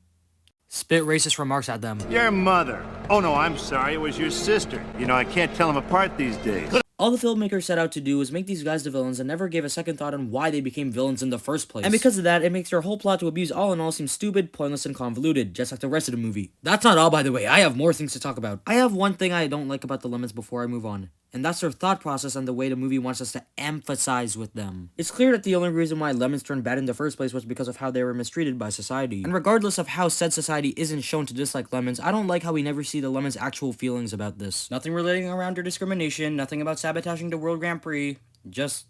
spit racist remarks at them. Your mother. Oh no, I'm sorry, it was your sister. You know, I can't tell them apart these days. All the filmmakers set out to do was make these guys the villains and never gave a second thought on why they became villains in the first place. And because of that, it makes their whole plot to abuse all in all seem stupid, pointless, and convoluted, just like the rest of the movie. That's not all, by the way. I have more things to talk about. I have one thing I don't like about the lemons before I move on. And that's their thought process and the way the movie wants us to emphasize with them. It's clear that the only reason why lemons turned bad in the first place was because of how they were mistreated by society. And regardless of how said society isn't shown to dislike lemons, I don't like how we never see the lemons' actual feelings about this. Nothing relating around their discrimination, nothing about sabotaging the World Grand Prix, just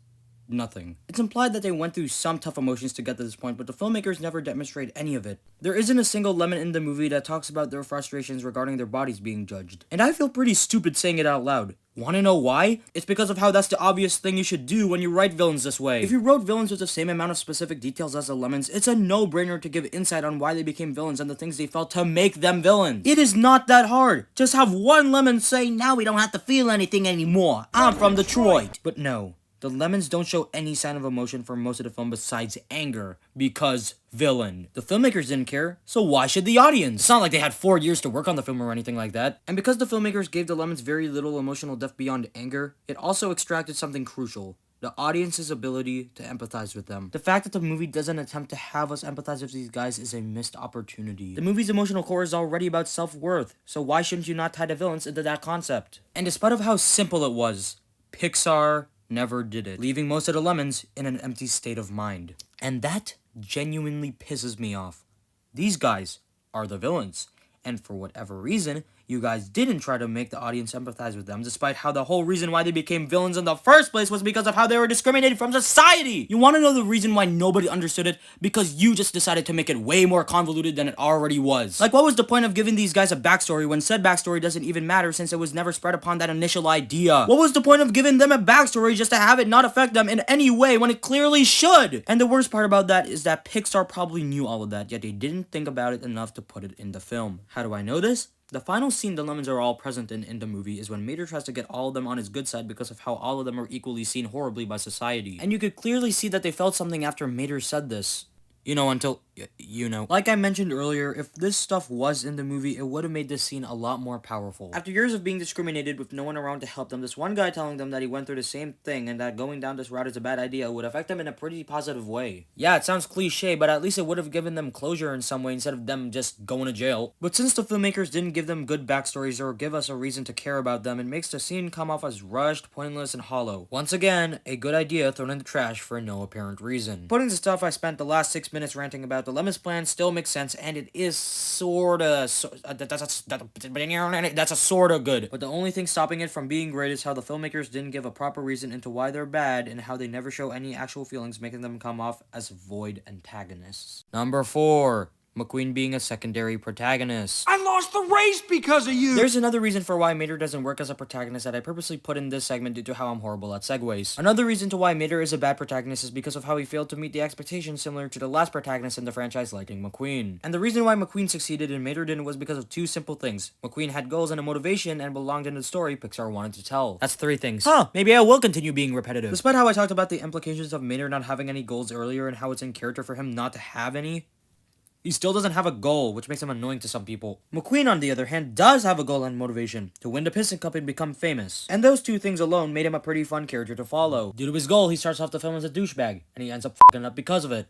nothing. It's implied that they went through some tough emotions to get to this point, but the filmmakers never demonstrate any of it. There isn't a single lemon in the movie that talks about their frustrations regarding their bodies being judged. And I feel pretty stupid saying it out loud. Wanna know why? It's because of how that's the obvious thing you should do when you write villains this way. If you wrote villains with the same amount of specific details as the lemons, it's a no-brainer to give insight on why they became villains and the things they felt to make them villains. It is not that hard. Just have one lemon say, now we don't have to feel anything anymore. I'm from Detroit. But no. The lemons don't show any sign of emotion for most of the film besides anger, because villain. The filmmakers didn't care, so why should the audience? It's not like they had 4 years to work on the film or anything like that. And because the filmmakers gave the lemons very little emotional depth beyond anger, it also extracted something crucial. The audience's ability to empathize with them. The fact that the movie doesn't attempt to have us empathize with these guys is a missed opportunity. The movie's emotional core is already about self-worth, so why shouldn't you not tie the villains into that concept? And despite of how simple it was, Pixar never did it, leaving most of the lemons in an empty state of mind. And that genuinely pisses me off. These guys are the villains, and for whatever reason, you guys didn't try to make the audience empathize with them, despite how the whole reason why they became villains in the first place was because of how they were discriminated from society. You want to know the reason why nobody understood it? Because you just decided to make it way more convoluted than it already was. Like, what was the point of giving these guys a backstory when said backstory doesn't even matter since it was never spread upon that initial idea? What was the point of giving them a backstory just to have it not affect them in any way when it clearly should? And the worst part about that is that Pixar probably knew all of that, yet they didn't think about it enough to put it in the film. How do I know this? The final scene the lemons are all present in the movie is when Mater tries to get all of them on his good side because of how all of them are equally seen horribly by society. And you could clearly see that they felt something after Mater said this. You know, until, you know. Like I mentioned earlier, if this stuff was in the movie, it would have made this scene a lot more powerful. After years of being discriminated with no one around to help them, this one guy telling them that he went through the same thing and that going down this route is a bad idea would affect them in a pretty positive way. Yeah, it sounds cliche, but at least it would have given them closure in some way instead of them just going to jail. But since the filmmakers didn't give them good backstories or give us a reason to care about them, it makes the scene come off as rushed, pointless, and hollow. Once again, a good idea thrown in the trash for no apparent reason. Putting the stuff I spent the last 6 minutes ranting about the Lemons plan still makes sense, and it is sorta that's a sorta good. But the only thing stopping it from being great is how the filmmakers didn't give a proper reason into why they're bad, and how they never show any actual feelings, making them come off as void antagonists. Number 4. McQueen being a secondary protagonist. I lost the race because of you! There's another reason for why Mater doesn't work as a protagonist that I purposely put in this segment due to how I'm horrible at segues. Another reason to why Mater is a bad protagonist is because of how he failed to meet the expectations similar to the last protagonist in the franchise, liking McQueen. And the reason why McQueen succeeded and Mater didn't was because of 2 simple things. McQueen had goals and a motivation and belonged in the story Pixar wanted to tell. That's 3 things. Maybe I will continue being repetitive. Despite how I talked about the implications of Mater not having any goals earlier and how it's in character for him not to have any, he still doesn't have a goal, which makes him annoying to some people. McQueen, on the other hand, does have a goal and motivation, to win the Piston Cup and become famous. And those 2 things alone made him a pretty fun character to follow. Due to his goal, he starts off the film as a douchebag, and he ends up f***ing up because of it.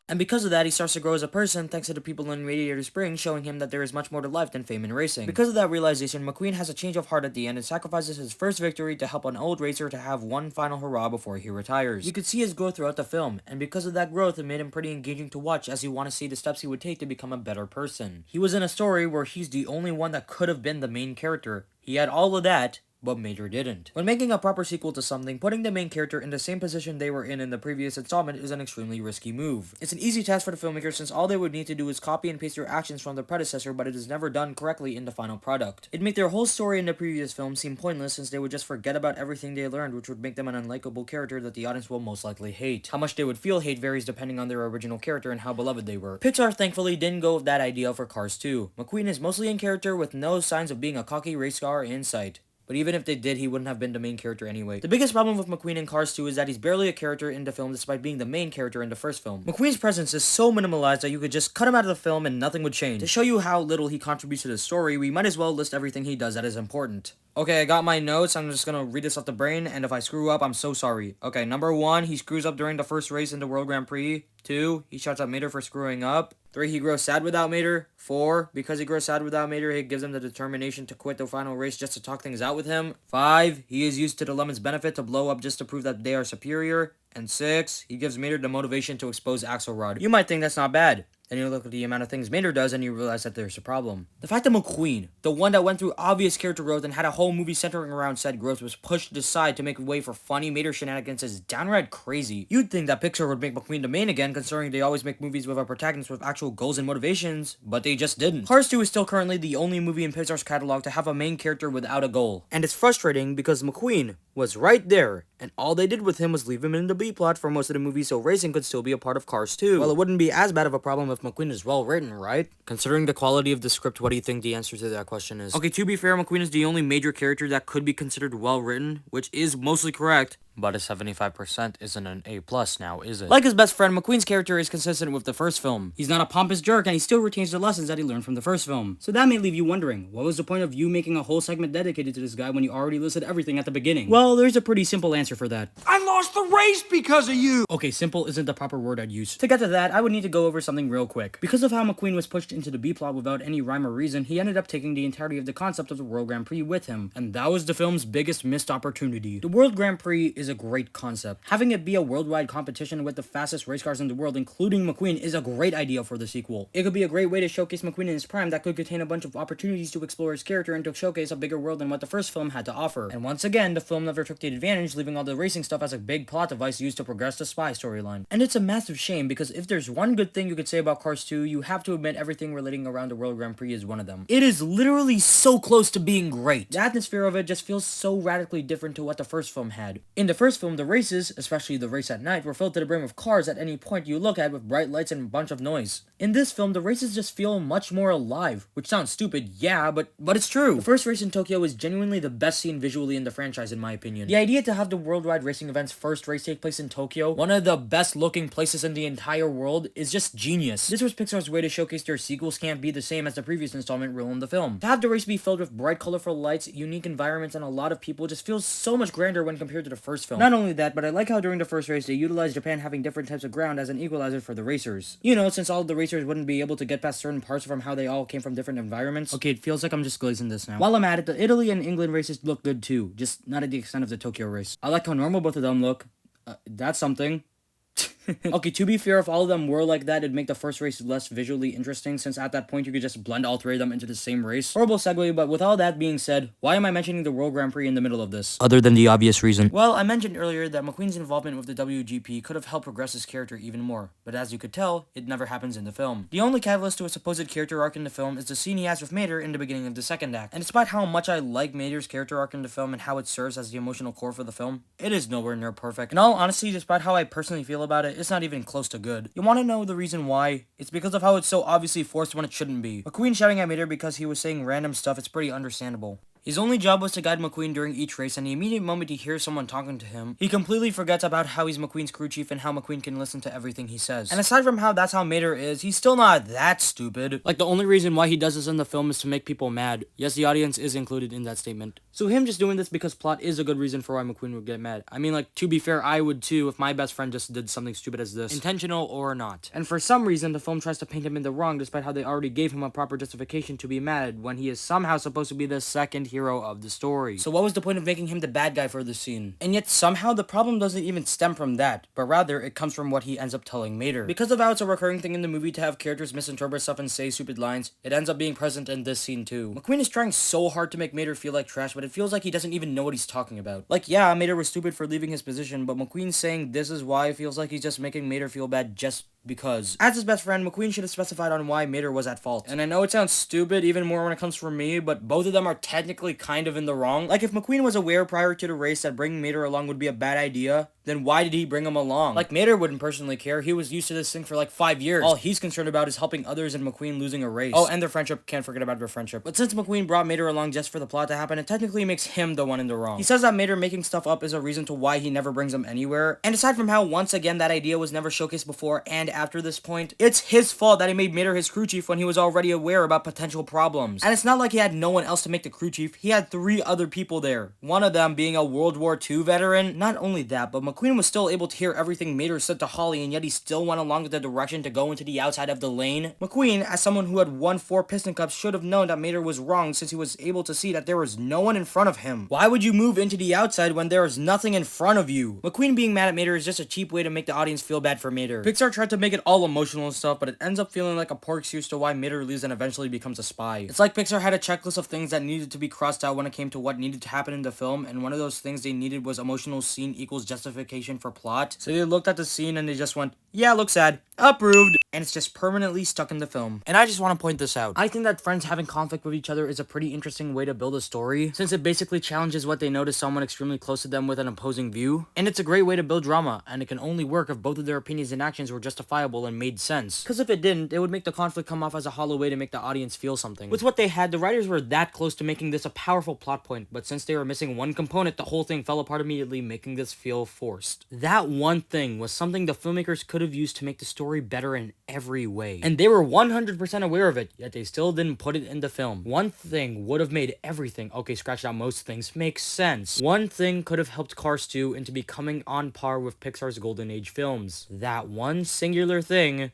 And because of that, he starts to grow as a person thanks to the people in Radiator Springs showing him that there is much more to life than fame in racing. Because of that realization, McQueen has a change of heart at the end and sacrifices his first victory to help an old racer to have one final hurrah before he retires. You could see his growth throughout the film, and because of that growth, it made him pretty engaging to watch as you want to see the steps he would take to become a better person. He was in a story where he's the only one that could have been the main character. He had all of that, but Mater didn't. When making a proper sequel to something, putting the main character in the same position they were in the previous installment is an extremely risky move. It's an easy task for the filmmakers since all they would need to do is copy and paste their actions from the predecessor, but it is never done correctly in the final product. It'd make their whole story in the previous film seem pointless since they would just forget about everything they learned, which would make them an unlikable character that the audience will most likely hate. How much they would feel hate varies depending on their original character and how beloved they were. Pixar thankfully didn't go with that idea for Cars 2. McQueen is mostly in character with no signs of being a cocky race car in sight. But even if they did, he wouldn't have been the main character anyway. The biggest problem with McQueen in Cars 2 is that he's barely a character in the film despite being the main character in the first film. McQueen's presence is so minimalized that you could just cut him out of the film and nothing would change. To show you how little he contributes to the story, we might as well list everything he does that is important. Okay, I got my notes. I'm just gonna read this off the brain, and if I screw up, I'm so sorry. Okay, number 1, he screws up during the first race in the World Grand Prix. 2, he shouts at Mater for screwing up. 3, he grows sad without Mater. 4, because he grows sad without Mater, he gives him the determination to quit the final race just to talk things out with him. 5, he is used to the Lemons' benefit to blow up just to prove that they are superior. And 6, he gives Mater the motivation to expose Axelrod. You might think that's not bad. Then you look at the amount of things Mater does and you realize that there's a problem. The fact that McQueen, the one that went through obvious character growth and had a whole movie centering around said growth, was pushed to the side to make way for funny Mater shenanigans is downright crazy. You'd think that Pixar would make McQueen the main again, considering they always make movies with a protagonist with actual goals and motivations, but they just didn't. Cars 2 is still currently the only movie in Pixar's catalog to have a main character without a goal. And it's frustrating because McQueen was right there, and all they did with him was leave him in the B-plot for most of the movie so racing could still be a part of Cars 2. Well, it wouldn't be as bad of a problem if McQueen is well written, right? Considering the quality of the script, what do you think the answer to that question is? Okay, to be fair, McQueen is the only major character that could be considered well written, which is mostly correct. But a 75% isn't an A+ now, is it? Like his best friend, McQueen's character is consistent with the first film. He's not a pompous jerk, and he still retains the lessons that he learned from the first film. So that may leave you wondering, what was the point of you making a whole segment dedicated to this guy when you already listed everything at the beginning? Well, there's a pretty simple answer for that. I lost the race because of you! Okay, simple isn't the proper word I'd use. To get to that, I would need to go over something real quick. Because of how McQueen was pushed into the B-plot without any rhyme or reason, he ended up taking the entirety of the concept of the World Grand Prix with him, and that was the film's biggest missed opportunity. The World Grand Prix is a great concept. Having it be a worldwide competition with the fastest race cars in the world, including McQueen, is a great idea for the sequel. It could be a great way to showcase McQueen in his prime that could contain a bunch of opportunities to explore his character and to showcase a bigger world than what the first film had to offer. And once again, the film never took the advantage, leaving all the racing stuff as a big plot device used to progress the spy storyline. And it's a massive shame, because if there's one good thing you could say about Cars 2, you have to admit everything relating around the World Grand Prix is one of them. It is literally so close to being great. The atmosphere of it just feels so radically different to what the first film had. In the first film, the races, especially the race at night, were filled to the brim with cars at any point you look at with bright lights and a bunch of noise. In this film, the races just feel much more alive, which sounds stupid, yeah, but it's true. The first race in Tokyo is genuinely the best scene visually in the franchise, in my opinion. The idea to have the worldwide racing event's first race take place in Tokyo, one of the best looking places in the entire world, is just genius. This was Pixar's way to showcase their sequels can't be the same as the previous installment rule in the film. To have the race be filled with bright colorful lights, unique environments, and a lot of people just feels so much grander when compared to the first film. Not only that, but I like how during the first race they utilized Japan having different types of ground as an equalizer for the racers. You know, since all of the racers wouldn't be able to get past certain parts from how they all came from different environments. Okay, it feels like I'm just glazing this now. While I'm at it, the Italy and England races look good too, just not at the extent of the Tokyo race. I like how normal both of them look. That's something. Okay, to be fair, if all of them were like that, it'd make the first race less visually interesting, since at that point you could just blend all three of them into the same race. Horrible segue, but with all that being said, why am I mentioning the World Grand Prix in the middle of this? Other than the obvious reason. Well, I mentioned earlier that McQueen's involvement with the WGP could have helped progress his character even more, but as you could tell, it never happens in the film. The only catalyst to a supposed character arc in the film is the scene he has with Mater in the beginning of the second act, and despite how much I like Mater's character arc in the film and how it serves as the emotional core for the film, it is nowhere near perfect. In all honesty, despite how I personally feel about it, it's not even close to good. You want to know the reason why? It's because of how it's so obviously forced when it shouldn't be. McQueen shouting at Mater because he was saying random stuff, it's pretty understandable. His only job was to guide McQueen during each race, and the immediate moment he hears someone talking to him, he completely forgets about how he's McQueen's crew chief and how McQueen can listen to everything he says. And aside from how that's how Mater is, he's still not that stupid. Like, the only reason why he does this in the film is to make people mad. Yes, the audience is included in that statement. So him just doing this because plot is a good reason for why McQueen would get mad. I mean, like, to be fair, I would too if my best friend just did something stupid as this, intentional or not. And for some reason, the film tries to paint him in the wrong despite how they already gave him a proper justification to be mad when he is somehow supposed to be the second hero of the story. So what was the point of making him the bad guy for the scene? And yet somehow the problem doesn't even stem from that, but rather it comes from what he ends up telling Mater. Because of how it's a recurring thing in the movie to have characters misinterpret stuff and say stupid lines, it ends up being present in this scene too. McQueen is trying so hard to make Mater feel like trash, but it feels like he doesn't even know what he's talking about. Like, yeah, Mater was stupid for leaving his position, but McQueen saying this is why feels like he's just making Mater feel bad just because. As his best friend, McQueen should have specified on why Mater was at fault. And I know it sounds stupid, even more when it comes from me, but both of them are technically kind of in the wrong. Like, if McQueen was aware prior to the race that bringing Mater along would be a bad idea, then why did he bring him along? Like, Mater wouldn't personally care. He was used to this thing for like 5 years. All he's concerned about is helping others and McQueen losing a race. Oh, and their friendship. Can't forget about their friendship. But since McQueen brought Mater along just for the plot to happen, it technically makes him the one in the wrong. He says that Mater making stuff up is a reason to why he never brings them anywhere. And aside from how once again that idea was never showcased before and after this point, it's his fault that he made Mater his crew chief when he was already aware about potential problems. And it's not like he had no one else to make the crew chief. He had 3 other people there. One of them being a World War II veteran. Not only that, but McQueen was still able to hear everything Mater said to Holly, and yet he still went along with the direction to go into the outside of the lane. McQueen, as someone who had won 4 piston cups, should have known that Mater was wrong since he was able to see that there was no one in front of him. Why would you move into the outside when there is nothing in front of you? McQueen being mad at Mater is just a cheap way to make the audience feel bad for Mater. Pixar tried to make it all emotional and stuff, but it ends up feeling like a poor excuse to why Mater leaves and eventually becomes a spy. It's like Pixar had a checklist of things that needed to be crossed out when it came to what needed to happen in the film, and one of those things they needed was emotional scene equals justification for plot. So they looked at the scene and they just went, yeah, looks sad. Approved. And it's just permanently stuck in the film. And I just want to point this out. I think that friends having conflict with each other is a pretty interesting way to build a story, since it basically challenges what they know to someone extremely close to them with an opposing view. And it's a great way to build drama, and it can only work if both of their opinions and actions were justifiable and made sense. Because if it didn't, it would make the conflict come off as a hollow way to make the audience feel something. With what they had, the writers were that close to making this a powerful plot point, but since they were missing one component, the whole thing fell apart immediately, making this feel forced. That one thing was something the filmmakers could have used to make the story better in every way. And they were 100% aware of it, yet they still didn't put it in the film. One thing would have made everything, okay, scratch out most things, make sense. One thing could have helped Cars 2 into becoming on par with Pixar's Golden Age films. That one singular thing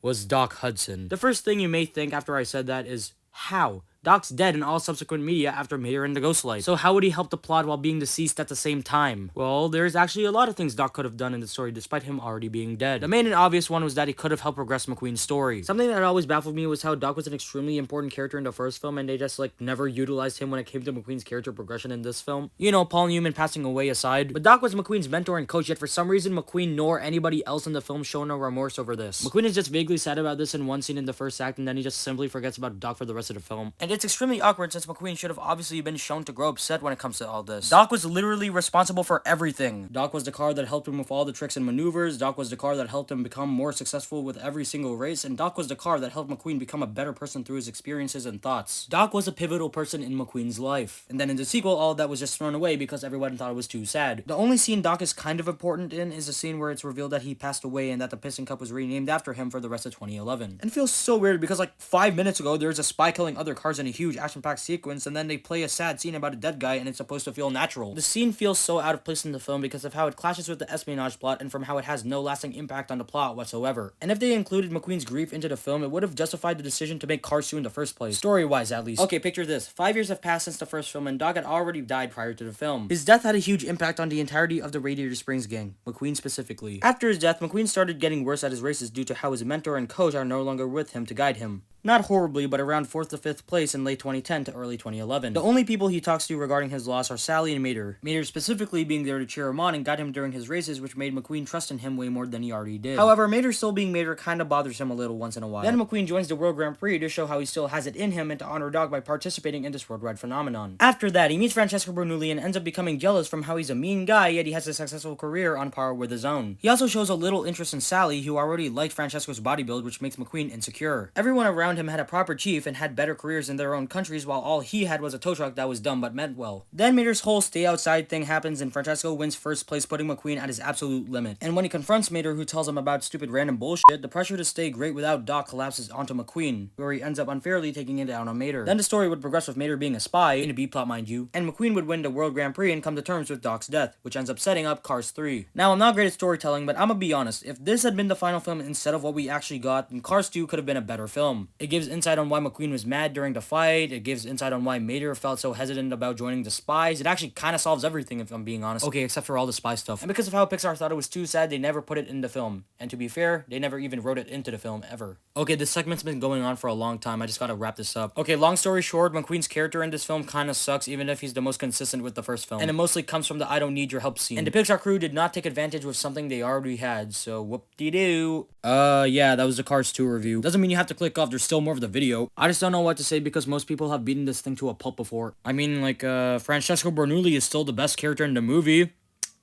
was Doc Hudson. The first thing you may think after I said that is, how Doc's dead in all subsequent media after Mater and the Ghost Light. So how would he help the plot while being deceased at the same time? Well, there's actually a lot of things Doc could have done in the story despite him already being dead. The main and obvious one was that he could have helped progress McQueen's story. Something that always baffled me was how Doc was an extremely important character in the first film and they just like never utilized him when it came to McQueen's character progression in this film. You know, Paul Newman passing away aside. But Doc was McQueen's mentor and coach, yet for some reason McQueen nor anybody else in the film show no remorse over this. McQueen is just vaguely sad about this in one scene in the first act and then he just simply forgets about Doc for the rest of the film. And it's extremely awkward since McQueen should have obviously been shown to grow upset when it comes to all this. Doc was literally responsible for everything. Doc was the car that helped him with all the tricks and maneuvers. Doc was the car that helped him become more successful with every single race. And Doc was the car that helped McQueen become a better person through his experiences and thoughts. Doc was a pivotal person in McQueen's life. And then in the sequel, all of that was just thrown away because everyone thought it was too sad. The only scene Doc is kind of important in is the scene where it's revealed that he passed away and that the Piston Cup was renamed after him for the rest of 2011. And it feels so weird because like 5 minutes ago, there's a spy killing other cars in a huge action-packed sequence and then they play a sad scene about a dead guy and it's supposed to feel natural. The scene feels so out of place in the film because of how it clashes with the espionage plot and from how it has no lasting impact on the plot whatsoever. And if they included McQueen's grief into the film, it would have justified the decision to make Cars 2 in the first place. Story-wise, at least. Okay, picture this. 5 years have passed since the first film and Doc had already died prior to the film. His death had a huge impact on the entirety of the Radiator Springs gang, McQueen specifically. After his death, McQueen started getting worse at his races due to how his mentor and coach are no longer with him to guide him. Not horribly, but around 4th to 5th place in late 2010 to early 2011. The only people he talks to regarding his loss are Sally and Mater. Mater specifically being there to cheer him on and guide him during his races, which made McQueen trust in him way more than he already did. However, Mater still being Mater kinda bothers him a little once in a while. Then McQueen joins the World Grand Prix to show how he still has it in him and to honor Doc by participating in this worldwide phenomenon. After that, he meets Francesco Bernoulli and ends up becoming jealous from how he's a mean guy, yet he has a successful career on par with his own. He also shows a little interest in Sally, who already liked Francesco's body build, which makes McQueen insecure. Everyone around him had a proper chief and had better careers in their own countries, while all he had was a tow truck that was dumb but meant well. Then Mater's whole stay outside thing happens and Francesco wins first place, putting McQueen at his absolute limit. And when he confronts Mater, who tells him about stupid random bullshit, the pressure to stay great without Doc collapses onto McQueen, where he ends up unfairly taking it down on Mater. Then the story would progress with Mater being a spy, in a B-plot mind you, and McQueen would win the World Grand Prix and come to terms with Doc's death, which ends up setting up Cars 3. Now, I'm not great at storytelling, but I'ma be honest, if this had been the final film instead of what we actually got, then Cars 2 could have been a better film. It gives insight on why McQueen was mad during the fight, it gives insight on why Mater felt so hesitant about joining the spies. It actually kind of solves everything if I'm being honest. Okay, except for all the spy stuff. And because of how Pixar thought it was too sad, they never put it in the film. And to be fair, they never even wrote it into the film, ever. Okay, this segment's been going on for a long time, I just gotta wrap this up. Okay, long story short, McQueen's character in this film kinda sucks, even if he's the most consistent with the first film. And it mostly comes from the I don't need your help scene. And the Pixar crew did not take advantage with something they already had, so whoop-de-doo. Yeah, that was the Cars 2 review. Doesn't mean you have to click off, there's still more of the video. I just don't know what to say because most people have beaten this thing to a pulp before. I mean, like, Francesco Bernoulli is still the best character in the movie.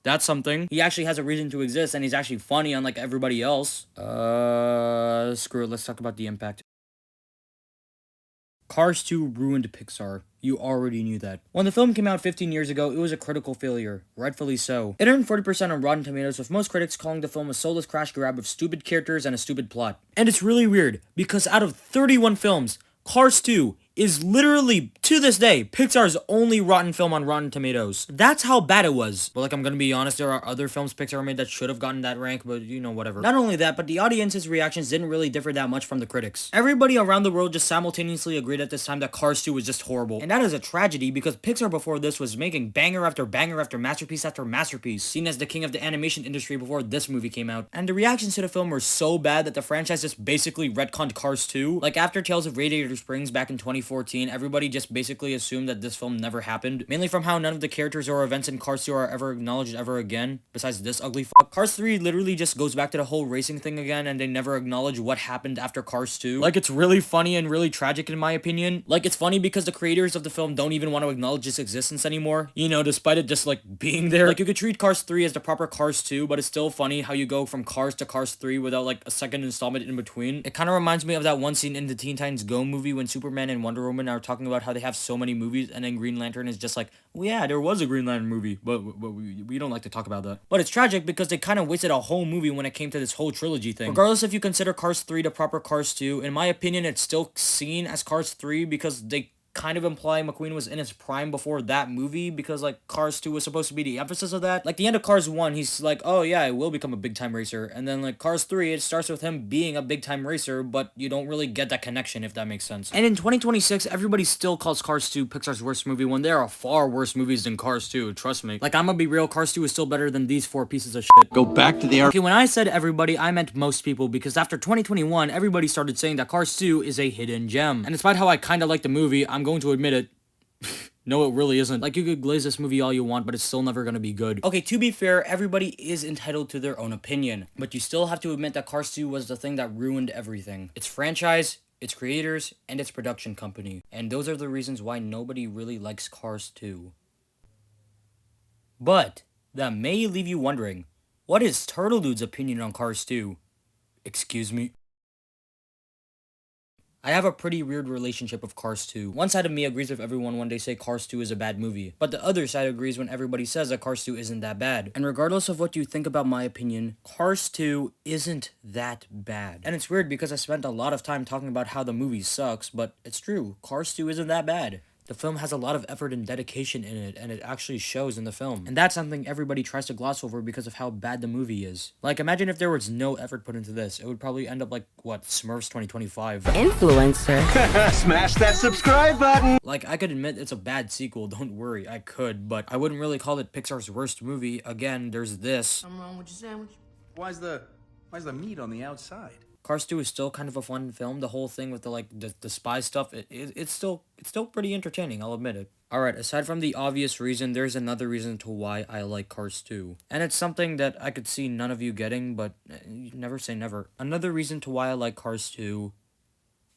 That's something. He actually has a reason to exist, and he's actually funny unlike everybody else. Screw it, let's talk about the impact. Cars 2 ruined Pixar. You already knew that. When the film came out 15 years ago, it was a critical failure. Rightfully so. It earned 40% on Rotten Tomatoes, with most critics calling the film a soulless crash grab of stupid characters and a stupid plot. And it's really weird, because out of 31 films, Cars 2 is literally, to this day, Pixar's only rotten film on Rotten Tomatoes. That's how bad it was. But like, I'm gonna be honest, there are other films Pixar made that should have gotten that rank, but you know, whatever. Not only that, but the audience's reactions didn't really differ that much from the critics. Everybody around the world just simultaneously agreed at this time that Cars 2 was just horrible. And that is a tragedy because Pixar before this was making banger after banger after masterpiece, seen as the king of the animation industry before this movie came out. And the reactions to the film were so bad that the franchise just basically retconned Cars 2. Like after Tales of Radiator Springs back in 2014, everybody just basically assumed that this film never happened, mainly from how none of the characters or events in Cars 2 are ever acknowledged ever again, besides this ugly fuck. Cars 3 literally just goes back to the whole racing thing again, and they never acknowledge what happened after Cars 2. Like, it's really funny and really tragic in my opinion. Like, it's funny because the creators of the film don't even want to acknowledge its existence anymore, you know, despite it just, like, being there. Like, you could treat Cars 3 as the proper Cars 2, but it's still funny how you go from Cars to Cars 3 without, like, a second installment in between. It kind of reminds me of that one scene in the Teen Titans Go movie when Superman and Wonder Woman are talking about how they have so many movies, and then Green Lantern is just like, well, yeah, there was a Green Lantern movie, but we don't like to talk about that. But it's tragic because they kind of wasted a whole movie when it came to this whole trilogy thing. Regardless if you consider Cars 3 the proper Cars 2, in my opinion, it's still seen as Cars 3 because they kind of imply McQueen was in his prime before that movie, because like Cars 2 was supposed to be the emphasis of that. Like the end of Cars 1, he's like, oh yeah, I will become a big time racer. And then like Cars 3, it starts with him being a big time racer, but you don't really get that connection, if that makes sense. And in 2026, everybody still calls Cars 2 Pixar's worst movie when there are far worse movies than Cars 2, trust me. Like, I'm gonna be real, Cars 2 is still better than these 4 pieces of shit. Go back to the Okay, when I said everybody, I meant most people, because after 2021, everybody started saying that Cars 2 is a hidden gem. And despite how I kinda like the movie, I'm going to admit it, no, it really isn't. Like, you could glaze this movie all you want, but it's still never gonna be good. Okay, to be fair, everybody is entitled to their own opinion, but you still have to admit that Cars 2 was the thing that ruined everything. Its franchise, its creators, and its production company. And those are the reasons why nobody really likes Cars 2. But that may leave you wondering, what is TurtleDude's opinion on Cars 2? Excuse me? I have a pretty weird relationship with Cars 2. One side of me agrees with everyone when they say Cars 2 is a bad movie, but the other side agrees when everybody says that Cars 2 isn't that bad. And regardless of what you think about my opinion, Cars 2 isn't that bad. And it's weird because I spent a lot of time talking about how the movie sucks, but it's true, Cars 2 isn't that bad. The film has a lot of effort and dedication in it, and it actually shows in the film. And that's something everybody tries to gloss over because of how bad the movie is. Like, imagine if there was no effort put into this. It would probably end up like, what, Smurfs 2025. Influencer. Smash that subscribe button. Like, I could admit it's a bad sequel, don't worry, I could, but I wouldn't really call it Pixar's worst movie. Again, there's this. Something wrong with your sandwich? Why's the meat on the outside? Cars 2 is still kind of a fun film. The whole thing with the spy stuff, it's still pretty entertaining, I'll admit it. Alright, aside from the obvious reason, there's another reason to why I like Cars 2. And it's something that I could see none of you getting, but you never say never. Another reason to why I like Cars 2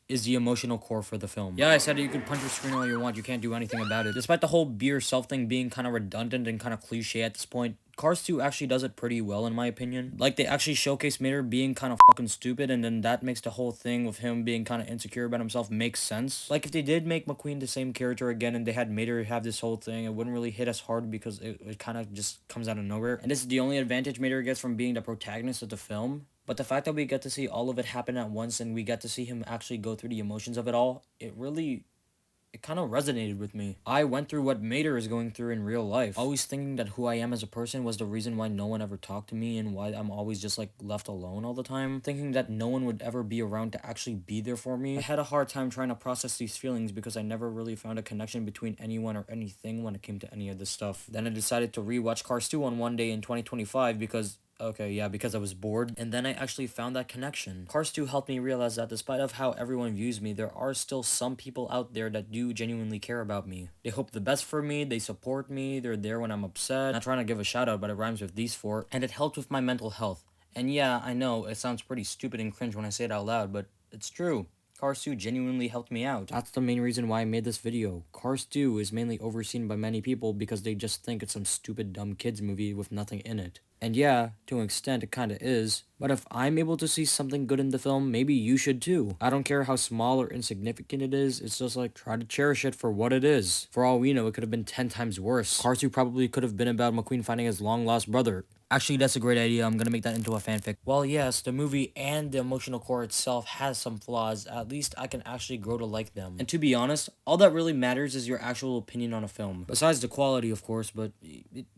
is the emotional core for the film. Yeah, I said it, you can punch your screen all you want, you can't do anything about it. Despite the whole be yourself thing being kind of redundant and kind of cliche at this point, Cars 2 actually does it pretty well in my opinion. Like, they actually showcase Mater being kind of fucking stupid, and then that makes the whole thing with him being kind of insecure about himself make sense. Like, if they did make McQueen the same character again and they had Mater have this whole thing, it wouldn't really hit as hard because it kind of just comes out of nowhere. And this is the only advantage Mater gets from being the protagonist of the film. But the fact that we get to see all of it happen at once and we get to see him actually go through the emotions of it all, it kind of resonated with me. I went through what Mater is going through in real life. Always thinking that who I am as a person was the reason why no one ever talked to me and why I'm always just like left alone all the time. Thinking that no one would ever be around to actually be there for me. I had a hard time trying to process these feelings because I never really found a connection between anyone or anything when it came to any of this stuff. Then I decided to rewatch Cars 2 on one day in 2025 because I was bored, and then I actually found that connection. Cars 2 helped me realize that despite of how everyone views me, there are still some people out there that do genuinely care about me. They hope the best for me, they support me, they're there when I'm upset. Not trying to give a shout out, but it rhymes with these 4, and it helped with my mental health. And yeah, I know, it sounds pretty stupid and cringe when I say it out loud, but it's true. Cars 2 genuinely helped me out. That's the main reason why I made this video. Cars 2 is mainly overseen by many people because they just think it's some stupid dumb kids movie with nothing in it. And yeah, to an extent it kinda is, but if I'm able to see something good in the film, maybe you should too. I don't care how small or insignificant it is, it's just like, try to cherish it for what it is. For all we know, it could have been 10 times worse. Cars 2 probably could have been about McQueen finding his long-lost brother. Actually, that's a great idea. I'm gonna make that into a fanfic. While yes, the movie and the emotional core itself has some flaws, at least I can actually grow to like them. And to be honest, all that really matters is your actual opinion on a film. Besides the quality, of course, but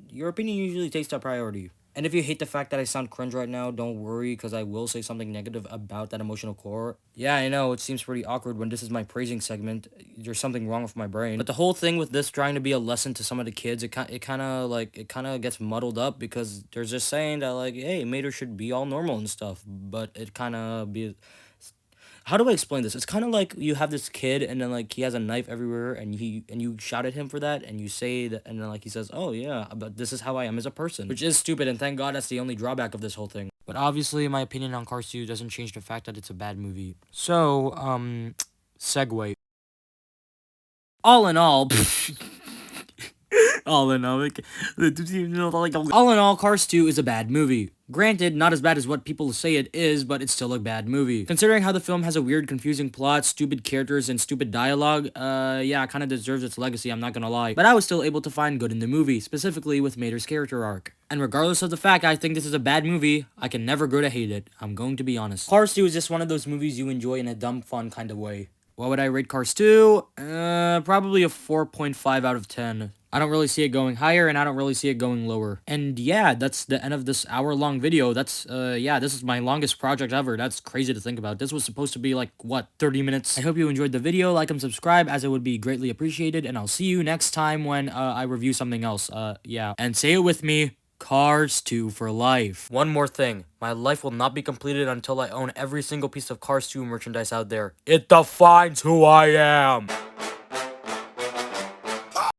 your opinion usually takes that priority. And if you hate the fact that I sound cringe right now, don't worry, because I will say something negative about that emotional core. Yeah, I know, it seems pretty awkward when this is my praising segment. There's something wrong with my brain. But the whole thing with this trying to be a lesson to some of the kids, it kind of gets muddled up because they're just saying that, like, hey, Mater should be all normal and stuff. But it kind of be... How do I explain this? It's kind of like you have this kid and then like he has a knife everywhere and you shout at him for that and you say that and then like he says, oh yeah, but this is how I am as a person, which is stupid, and thank God that's the only drawback of this whole thing. But obviously my opinion on Cars 2 doesn't change the fact that it's a bad movie. So, segue. All in all, all in all, Cars 2 is a bad movie. Granted, not as bad as what people say it is, but it's still a bad movie. Considering how the film has a weird, confusing plot, stupid characters, and stupid dialogue, yeah, it kind of deserves its legacy, I'm not gonna lie. But I was still able to find good in the movie, specifically with Mater's character arc. And regardless of the fact I think this is a bad movie, I can never grow to hate it. I'm going to be honest. Cars 2 is just one of those movies you enjoy in a dumb, fun kind of way. What would I rate Cars 2? Probably a 4.5 out of 10. I don't really see it going higher, and I don't really see it going lower. And yeah, that's the end of this hour-long video. That's, yeah, this is my longest project ever. That's crazy to think about. This was supposed to be, like, what, 30 minutes? I hope you enjoyed the video. Like and subscribe, as it would be greatly appreciated. And I'll see you next time when, I review something else. Yeah. And say it with me. Cars 2 for life. One more thing. My life will not be completed until I own every single piece of Cars 2 merchandise out there. It defines who I am.